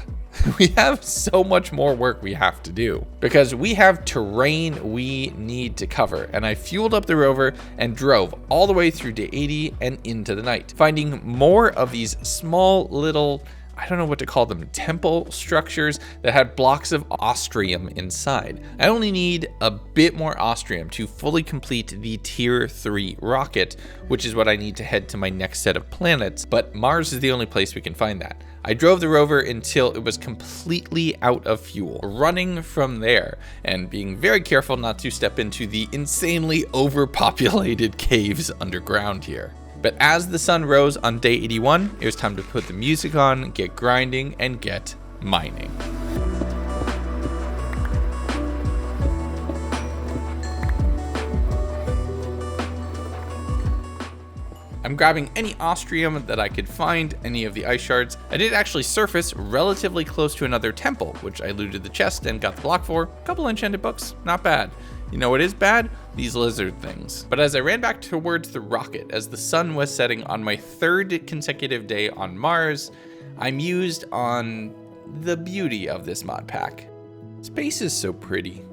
We have so much more work we have to do because we have terrain we need to cover, and I fueled up the rover and drove all the way through day 80 and into the night, finding more of these small little, I don't know what to call them, temple structures that had blocks of ostrium inside. I only need a bit more ostrium to fully complete the tier 3 rocket, which is what I need to head to my next set of planets, but Mars is the only place we can find that. I drove the rover until it was completely out of fuel, running from there and being very careful not to step into the insanely overpopulated caves underground here. But as the sun rose on day 81, it was time to put the music on, get grinding, and get mining. I'm grabbing any ostrium that I could find, any of the ice shards. I did actually surface relatively close to another temple, which I looted the chest and got the block for. A couple enchanted books, not bad. You know what is bad? These lizard things. But as I ran back towards the rocket, as the sun was setting on my 3rd consecutive day on Mars, I mused on the beauty of this mod pack. Space is so pretty.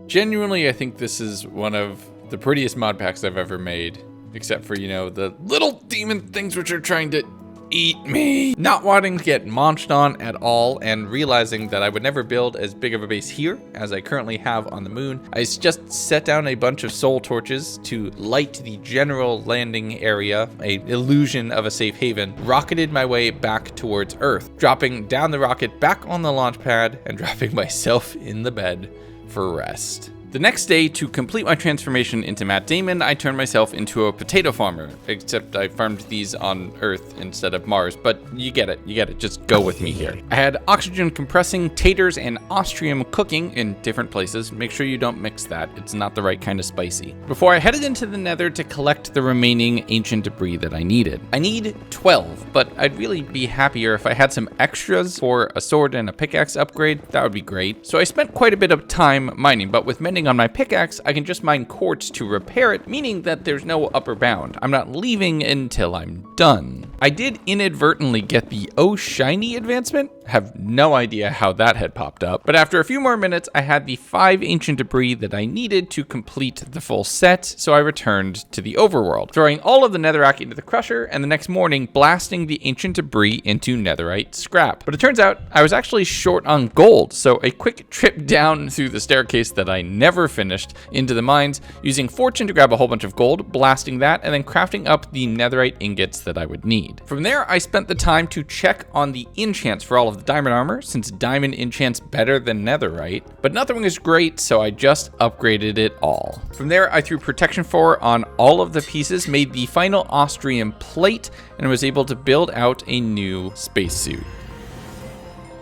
Genuinely, I think this is one of the prettiest mod packs I've ever made. Except for, you know, the little demon things which are trying to eat me. Not wanting to get launched on at all and realizing that I would never build as big of a base here as I currently have on the moon, I just set down a bunch of soul torches to light the general landing area, a illusion of a safe haven, rocketed my way back towards Earth, dropping down the rocket back on the launch pad and dropping myself in the bed for rest. The next day, to complete my transformation into Matt Damon, I turned myself into a potato farmer, except I farmed these on Earth instead of Mars, but you get it, just go with me here. I had oxygen compressing, taters, and ostrium cooking in different places. Make sure you don't mix that, it's not the right kind of spicy. Before I headed into the Nether to collect the remaining ancient debris that I needed. I need 12, but I'd really be happier if I had some extras for a sword and a pickaxe upgrade. That would be great. So I spent quite a bit of time mining, but with mending on my pickaxe, I can just mine quartz to repair it, meaning that there's no upper bound. I'm not leaving until I'm done. I did inadvertently get the Oh Shiny advancement. Have no idea how that had popped up, but after a few more minutes, I had the 5 ancient debris that I needed to complete the full set, so I returned to the overworld, throwing all of the netherrack into the crusher, and the next morning, blasting the ancient debris into netherite scrap. But it turns out I was actually short on gold, so a quick trip down through the staircase that I never finished into the mines, using fortune to grab a whole bunch of gold, blasting that, and then crafting up the netherite ingots that I would need. From there, I spent the time to check on the enchants for all of the diamond armor, since diamond enchants better than netherite, but nothing was great, so I just upgraded it all. From there, I threw protection 4 on all of the pieces, made the final ostrium plate, and was able to build out a new spacesuit.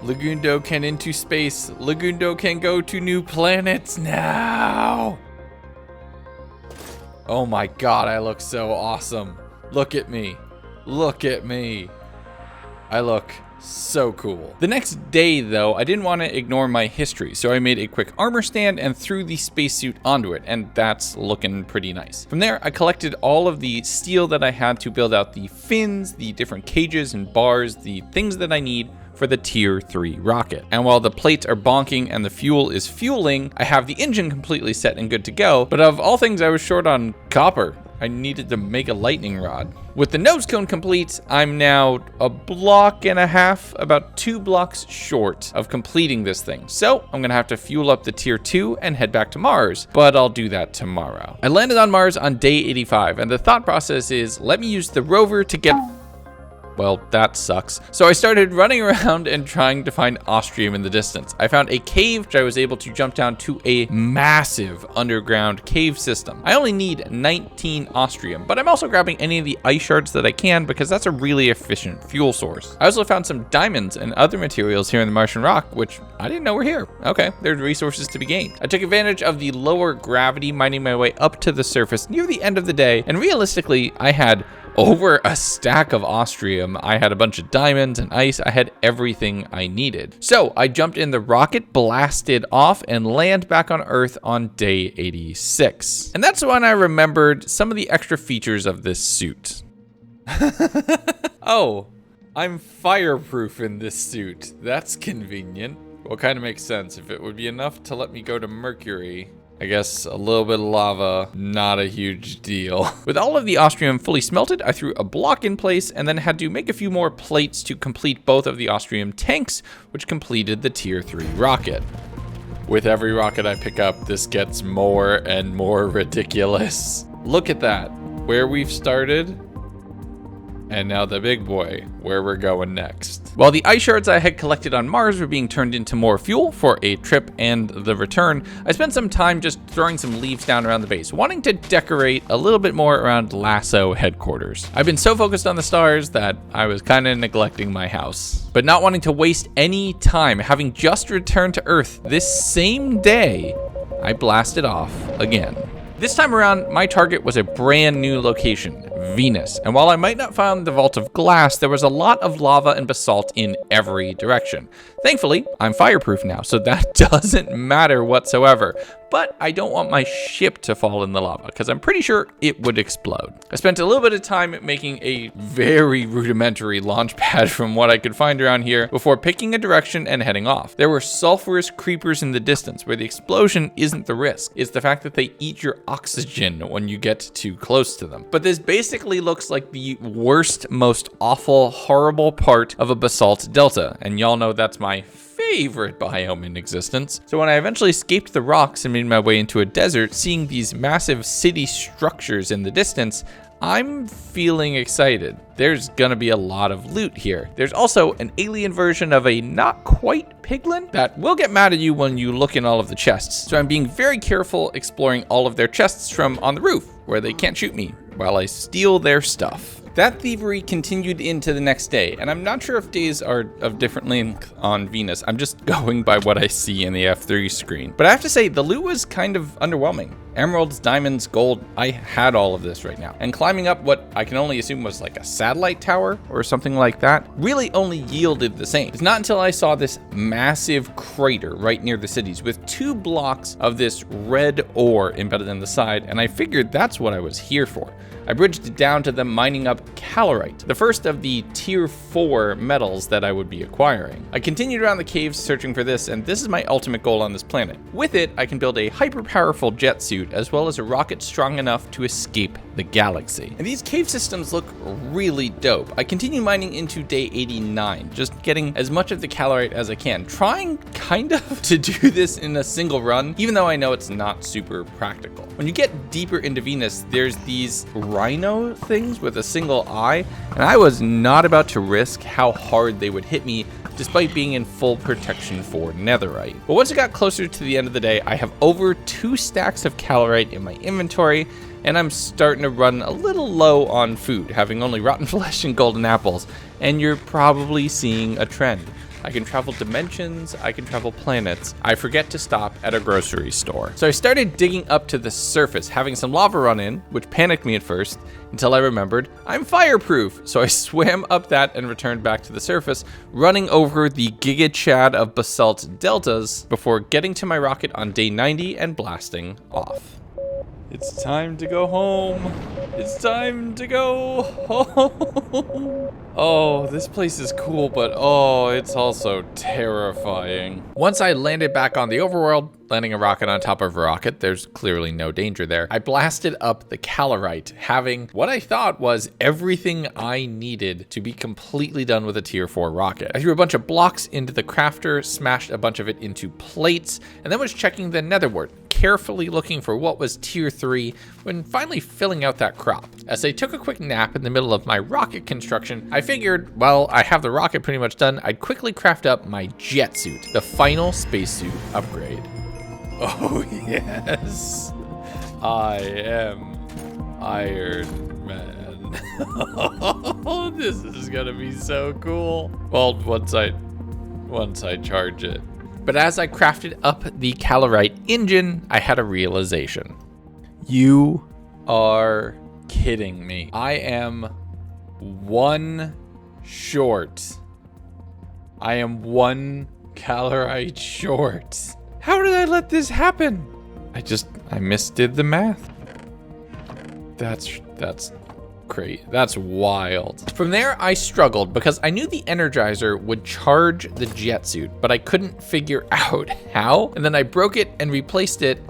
Legundo can into space. Legundo can go to new planets now. Oh my god, I look so awesome. Look at me. Look at me. I look so cool. The next day, though, I didn't want to ignore my history, so I made a quick armor stand and threw the spacesuit onto it, and that's looking pretty nice. From there, I collected all of the steel that I had to build out the fins, the different cages and bars, the things that I need for the tier 3 rocket. And while the plates are bonking and the fuel is fueling, I have the engine completely set and good to go, but of all things, I was short on copper. I needed to make a lightning rod. With the nose cone complete, I'm now a block and a half, about 2 blocks short of completing this thing. So I'm gonna have to fuel up the tier 2 and head back to Mars, but I'll do that tomorrow. I landed on Mars on day 85, and the thought process is, let me use the rover to get... Well, that sucks. So I started running around and trying to find ostrium in the distance. I found a cave which I was able to jump down to a massive underground cave system. I only need 19 ostrium, but I'm also grabbing any of the ice shards that I can because that's a really efficient fuel source. I also found some diamonds and other materials here in the Martian rock, which I didn't know were here. Okay, there's resources to be gained. I took advantage of the lower gravity, mining my way up to the surface near the end of the day, and realistically, I had over a stack of ostrium. I had a bunch of diamonds and ice. I had everything I needed. So I jumped in the rocket, blasted off, and land back on Earth on day 86. And that's when I remembered some of the extra features of this suit. Oh, I'm fireproof in this suit. That's convenient. Well, kind of makes sense. If it would be enough to let me go to Mercury, I guess a little bit of lava, not a huge deal. With all of the ostrium fully smelted, I threw a block in place and then had to make a few more plates to complete both of the ostrium tanks, which completed the tier 3 rocket. With every rocket I pick up, this gets more and more ridiculous. Look at that, where we've started, and now the big boy, where we're going next. While the ice shards I had collected on Mars were being turned into more fuel for a trip and the return, I spent some time just throwing some leaves down around the base, wanting to decorate a little bit more around LASO headquarters. I've been so focused on the stars that I was kind of neglecting my house. But not wanting to waste any time, having just returned to Earth this same day, I blasted off again. This time around, my target was a brand new location, Venus. And while I might not find the Vault of Glass, there was a lot of lava and basalt in every direction. Thankfully, I'm fireproof now, so that doesn't matter whatsoever. But I don't want my ship to fall in the lava, because I'm pretty sure it would explode. I spent a little bit of time making a very rudimentary launch pad from what I could find around here before picking a direction and heading off. There were sulfurous creepers in the distance where the explosion isn't the risk. It's the fact that they eat your oxygen when you get too close to them. But this basically looks like the worst, most awful, horrible part of a basalt delta. And y'all know that's my favorite biome in existence. So when I eventually escaped the rocks and made my way into a desert, seeing these massive city structures in the distance, I'm feeling excited. There's gonna be a lot of loot here. There's also an alien version of a not quite piglin that will get mad at you when you look in all of the chests. So I'm being very careful exploring all of their chests from on the roof, where they can't shoot me while I steal their stuff. That thievery continued into the next day, and I'm not sure if days are of different length on Venus. I'm just going by what I see in the F3 screen. But I have to say, the loot was kind of underwhelming. Emeralds, diamonds, gold, I had all of this right now. And climbing up what I can only assume was like a satellite tower or something like that really only yielded the same. It's not until I saw this massive crater right near the cities with 2 blocks of this red ore embedded in the side, and I figured that's what I was here for. I bridged it down to them mining up calorite, the first of the tier 4 metals that I would be acquiring. I continued around the caves searching for this, and this is my ultimate goal on this planet. With it, I can build a hyper-powerful jet suit, as well as a rocket strong enough to escape the galaxy. And these cave systems look really dope. I continue mining into day 89, just getting as much of the calorite as I can, trying kind of to do this in a single run, even though I know it's not super practical. When you get deeper into Venus, there's these rhino things with a single eye, and I was not about to risk how hard they would hit me despite being in full protection for netherite. But once it got closer to the end of the day, I have over 2 stacks of calorite in my inventory, and I'm starting to run a little low on food, having only rotten flesh and golden apples, and you're probably seeing a trend. I can travel dimensions, I can travel planets. I forget to stop at a grocery store. So I started digging up to the surface, having some lava run in, which panicked me at first, until I remembered I'm fireproof. So I swam up that and returned back to the surface, running over the Giga Chad of basalt deltas before getting to my rocket on day 90 and blasting off. It's time to go home. It's time to go home. Oh, this place is cool, but oh, it's also terrifying. Once I landed back on the overworld, landing a rocket on top of a rocket, there's clearly no danger there. I blasted up the calorite, having what I thought was everything I needed to be completely done with a tier 4 rocket. I threw a bunch of blocks into the crafter, smashed a bunch of it into plates, and then was checking the nether wart, carefully looking for what was tier 3 when finally filling out that crop. As I took a quick nap in the middle of my rocket construction, I figured, well, I have the rocket pretty much done, I'd quickly craft up my jet suit, the final spacesuit upgrade. Oh yes, I am Iron Man. This is gonna be so cool. Well, once I charge it. But as I crafted up the calorite engine, I had a realization. You are kidding me. I am 1 short. I am 1 calorite short. How did I let this happen? I misdid the math. That's great. That's wild. From there, I struggled because I knew the Energizer would charge the jet suit, but I couldn't figure out how. And then I broke it and replaced it,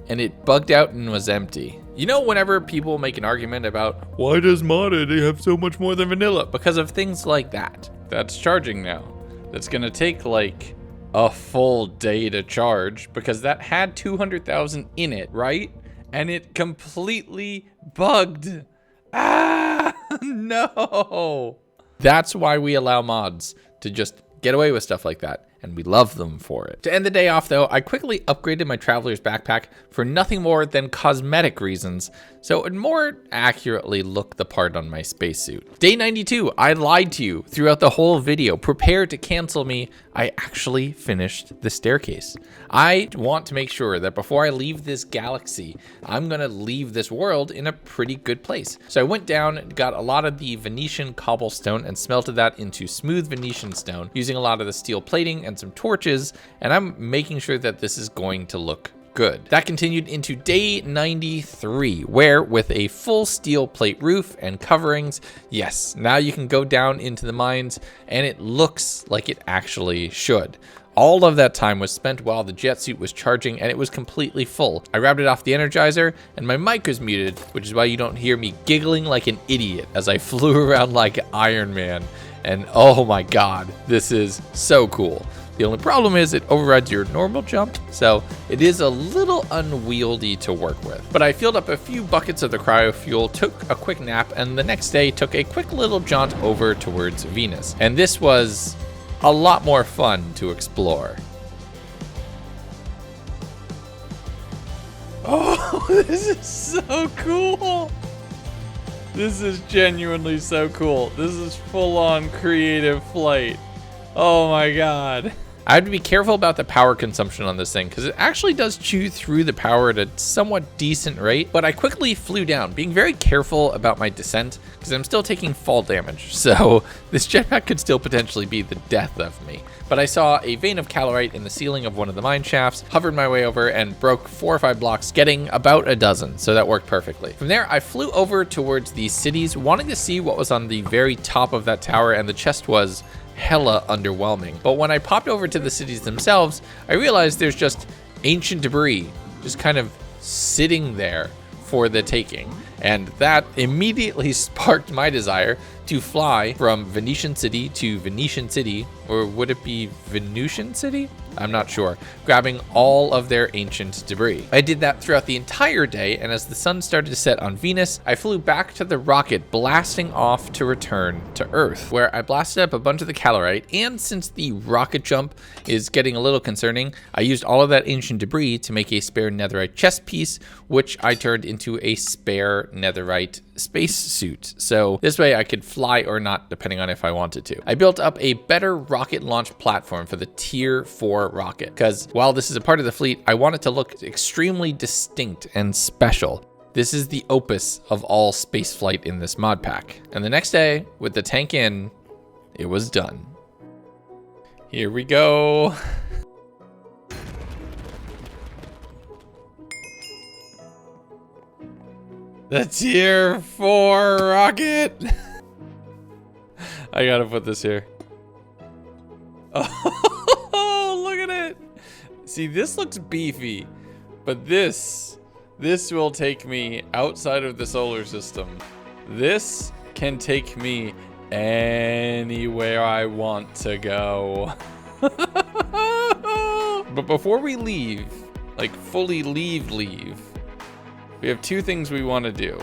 and it bugged out and was empty. You know, whenever people make an argument about why does modded have so much more than vanilla? Because of things like that. That's charging now. That's gonna take like a full day to charge because that had 200,000 in it, right? And it completely bugged. Ah, no. That's why we allow mods to just get away with stuff like that. and we love them for it. To end the day off though, I quickly upgraded my traveler's backpack for nothing more than cosmetic reasons, so it would more accurately look the part on my spacesuit. Day 92, I lied to you throughout the whole video. Prepare to cancel me. I actually finished the staircase. I want to make sure that before I leave this galaxy, I'm gonna leave this world in a pretty good place. So I went down, got a lot of the Venetian cobblestone and smelted that into smooth Venetian stone using a lot of the steel plating and some torches, and I'm making sure that this is going to look good. That continued into day 93, where with a full steel plate roof and coverings, yes, now you can go down into the mines and it looks like it actually should. All of that time was spent while the jet suit was charging and it was completely full. I grabbed it off the Energizer and my mic was muted, which is why you don't hear me giggling like an idiot as I flew around like Iron Man. And oh my God, this is so cool. The only problem is it overrides your normal jump, so it is a little unwieldy to work with. But I filled up a few buckets of the cryo fuel, took a quick nap, and the next day took a quick little jaunt over towards Venus. And this was a lot more fun to explore. Oh, this is so cool. This is genuinely so cool. This is full-on creative flight. Oh my God. I have to be careful about the power consumption on this thing because it actually does chew through the power at a somewhat decent rate, but I quickly flew down, being very careful about my descent because I'm still taking fall damage. So this jetpack could still potentially be the death of me. But I saw a vein of calorite in the ceiling of one of the mine shafts, hovered my way over and broke 4 or 5 blocks, getting about a dozen. So that worked perfectly. From there, I flew over towards these cities, wanting to see what was on the very top of that tower, and the chest was hella underwhelming. But when I popped over to the cities themselves, I realized there's just ancient debris just kind of sitting there for the taking. And that immediately sparked my desire to fly from Venetian City to Venetian City, or would it be Venusian City? I'm not sure, grabbing all of their ancient debris. I did that throughout the entire day, and as the sun started to set on Venus, I flew back to the rocket, blasting off to return to Earth, where I blasted up a bunch of the calorite, and since the rocket jump is getting a little concerning, I used all of that ancient debris to make a spare netherite chest piece, which I turned into a spare netherite space suit. So this way I could fly or not, depending on if I wanted to. I built up a better rocket launch platform for the Tier 4 rocket, because while this is a part of the fleet, I want it to look extremely distinct and special. This is the opus of all spaceflight in this mod pack. And the next day, with the tank in, it was done. Here we go. The Tier 4 rocket. I gotta put this here. Oh, look at it. See, this looks beefy, but this will take me outside of the solar system. This can take me anywhere I want to go. But before we leave, like fully leave, we have 2 things we want to do.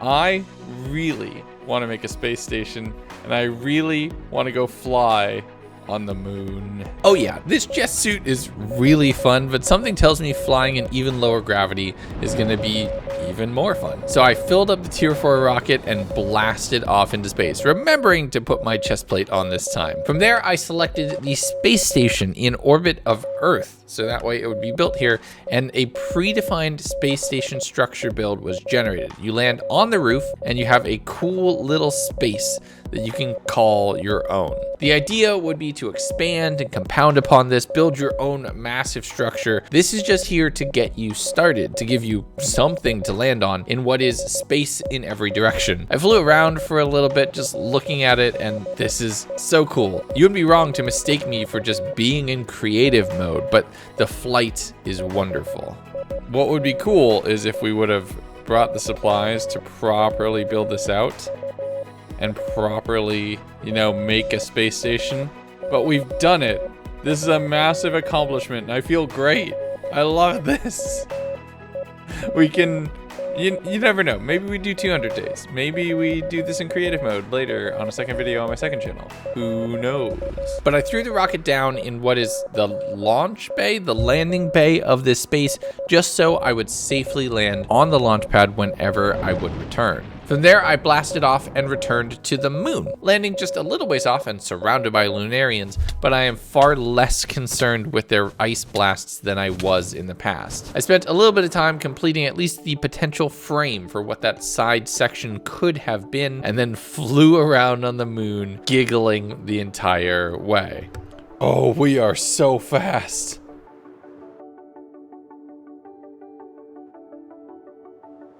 I really want to make a space station, and I really want to go fly on the moon. Oh yeah, this jet suit is really fun, but something tells me flying in even lower gravity is gonna be even more fun. So I filled up the Tier 4 rocket and blasted off into space, remembering to put my chest plate on this time. From there, I selected the space station in orbit of Earth, so that way it would be built here, and a predefined space station structure build was generated. You land on the roof, and you have a cool little space that you can call your own. The idea would be to expand and compound upon this, build your own massive structure. This is just here to get you started, to give you something to land on in what is space in every direction. I flew around for a little bit just looking at it, and this is so cool. You would be wrong to mistake me for just being in creative mode, but the flight is wonderful. What would be cool is if we would have brought the supplies to properly build this out and properly, make a space station. But we've done it. This is a massive accomplishment, and I feel great. I love this. We can You never know. Maybe we do 200 days. Maybe we do this in creative mode later on a second video on my second channel. Who knows? But I threw the rocket down in what is the launch bay, the landing bay of this space, just so I would safely land on the launch pad whenever I would return. From there, I blasted off and returned to the moon, landing just a little ways off and surrounded by Lunarians, but I am far less concerned with their ice blasts than I was in the past. I spent a little bit of time completing at least the potential frame for what that side section could have been, and then flew around on the moon, giggling the entire way. Oh, we are so fast.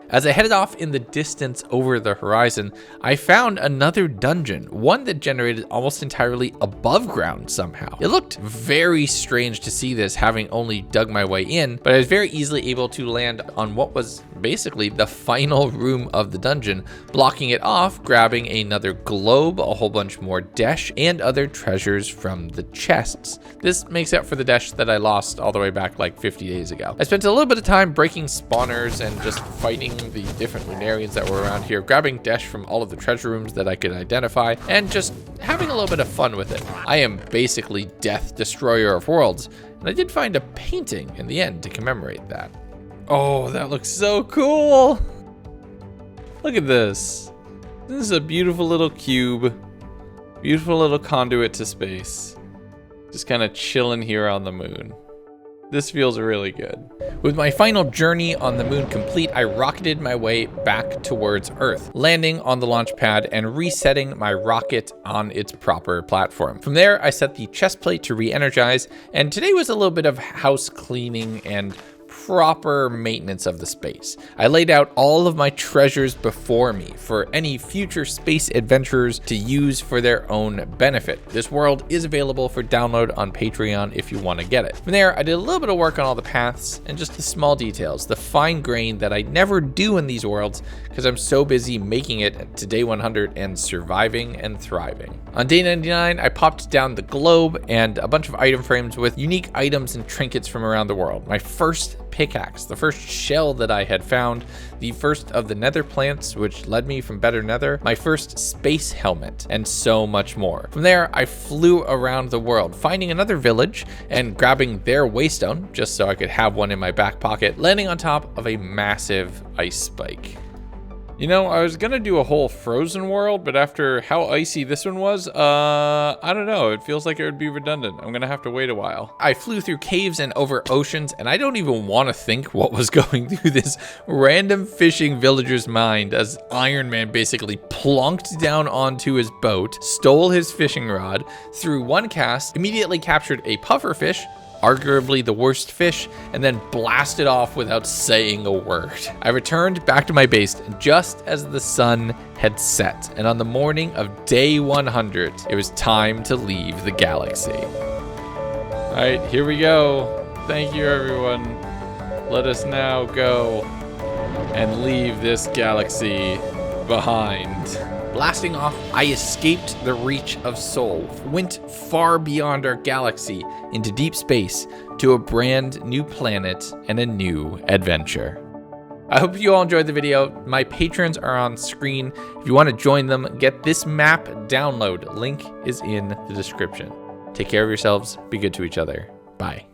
As I headed off in the distance over the horizon, I found another dungeon, one that generated almost entirely above ground somehow. It looked very strange to see this, having only dug my way in, but I was very easily able to land on what was basically the final room of the dungeon, blocking it off, grabbing another globe, a whole bunch more desh, and other treasures from the chests. This makes up for the desh that I lost all the way back like 50 days ago. I spent a little bit of time breaking spawners and just fighting the different Lunarians that were around here, grabbing desh from all of the treasure rooms that I could identify, and just having a little bit of fun with it. I am basically Death Destroyer of Worlds, and I did find a painting in the end to commemorate that. Oh, that looks so cool! Look at this. This is a beautiful little cube, beautiful little conduit to space. Just kind of chilling here on the moon. This feels really good. With my final journey on the moon complete, I rocketed my way back towards Earth, landing on the launch pad and resetting my rocket on its proper platform. From there, I set the chest plate to re-energize, and today was a little bit of house cleaning and proper maintenance of the space. I laid out all of my treasures before me for any future space adventurers to use for their own benefit. This world is available for download on Patreon if you want to get it. From there, I did a little bit of work on all the paths and just the small details, the fine grain that I never do in these worlds because I'm so busy making it to day 100 and surviving and thriving. On day 99, I popped down the globe and a bunch of item frames with unique items and trinkets from around the world. My first pickaxe, the first shell that I had found, the first of the Nether plants, which led me from better Nether, my first space helmet, and so much more. From there, I flew around the world, finding another village and grabbing their waystone, just so I could have one in my back pocket, landing on top of a massive ice spike. You know, I was gonna do a whole frozen world, but after how icy this one was, I don't know, it feels like it would be redundant. I'm gonna have to wait a while. I flew through caves and over oceans, and I don't even want to think what was going through this random fishing villager's mind as Iron Man basically plonked down onto his boat, stole his fishing rod, threw one cast, immediately captured a pufferfish, arguably the worst fish, and then blasted off without saying a word. I returned back to my base just as the sun had set, and on the morning of day 100, it was time to leave the galaxy. All right, here we go. Thank you, everyone. Let us now go and leave this galaxy behind. Blasting off, I escaped the reach of Sol, went far beyond our galaxy into deep space to a brand new planet and a new adventure. I hope you all enjoyed the video. My patrons are on screen. If you want to join them, get this map download. Link is in the description. Take care of yourselves. Be good to each other. Bye.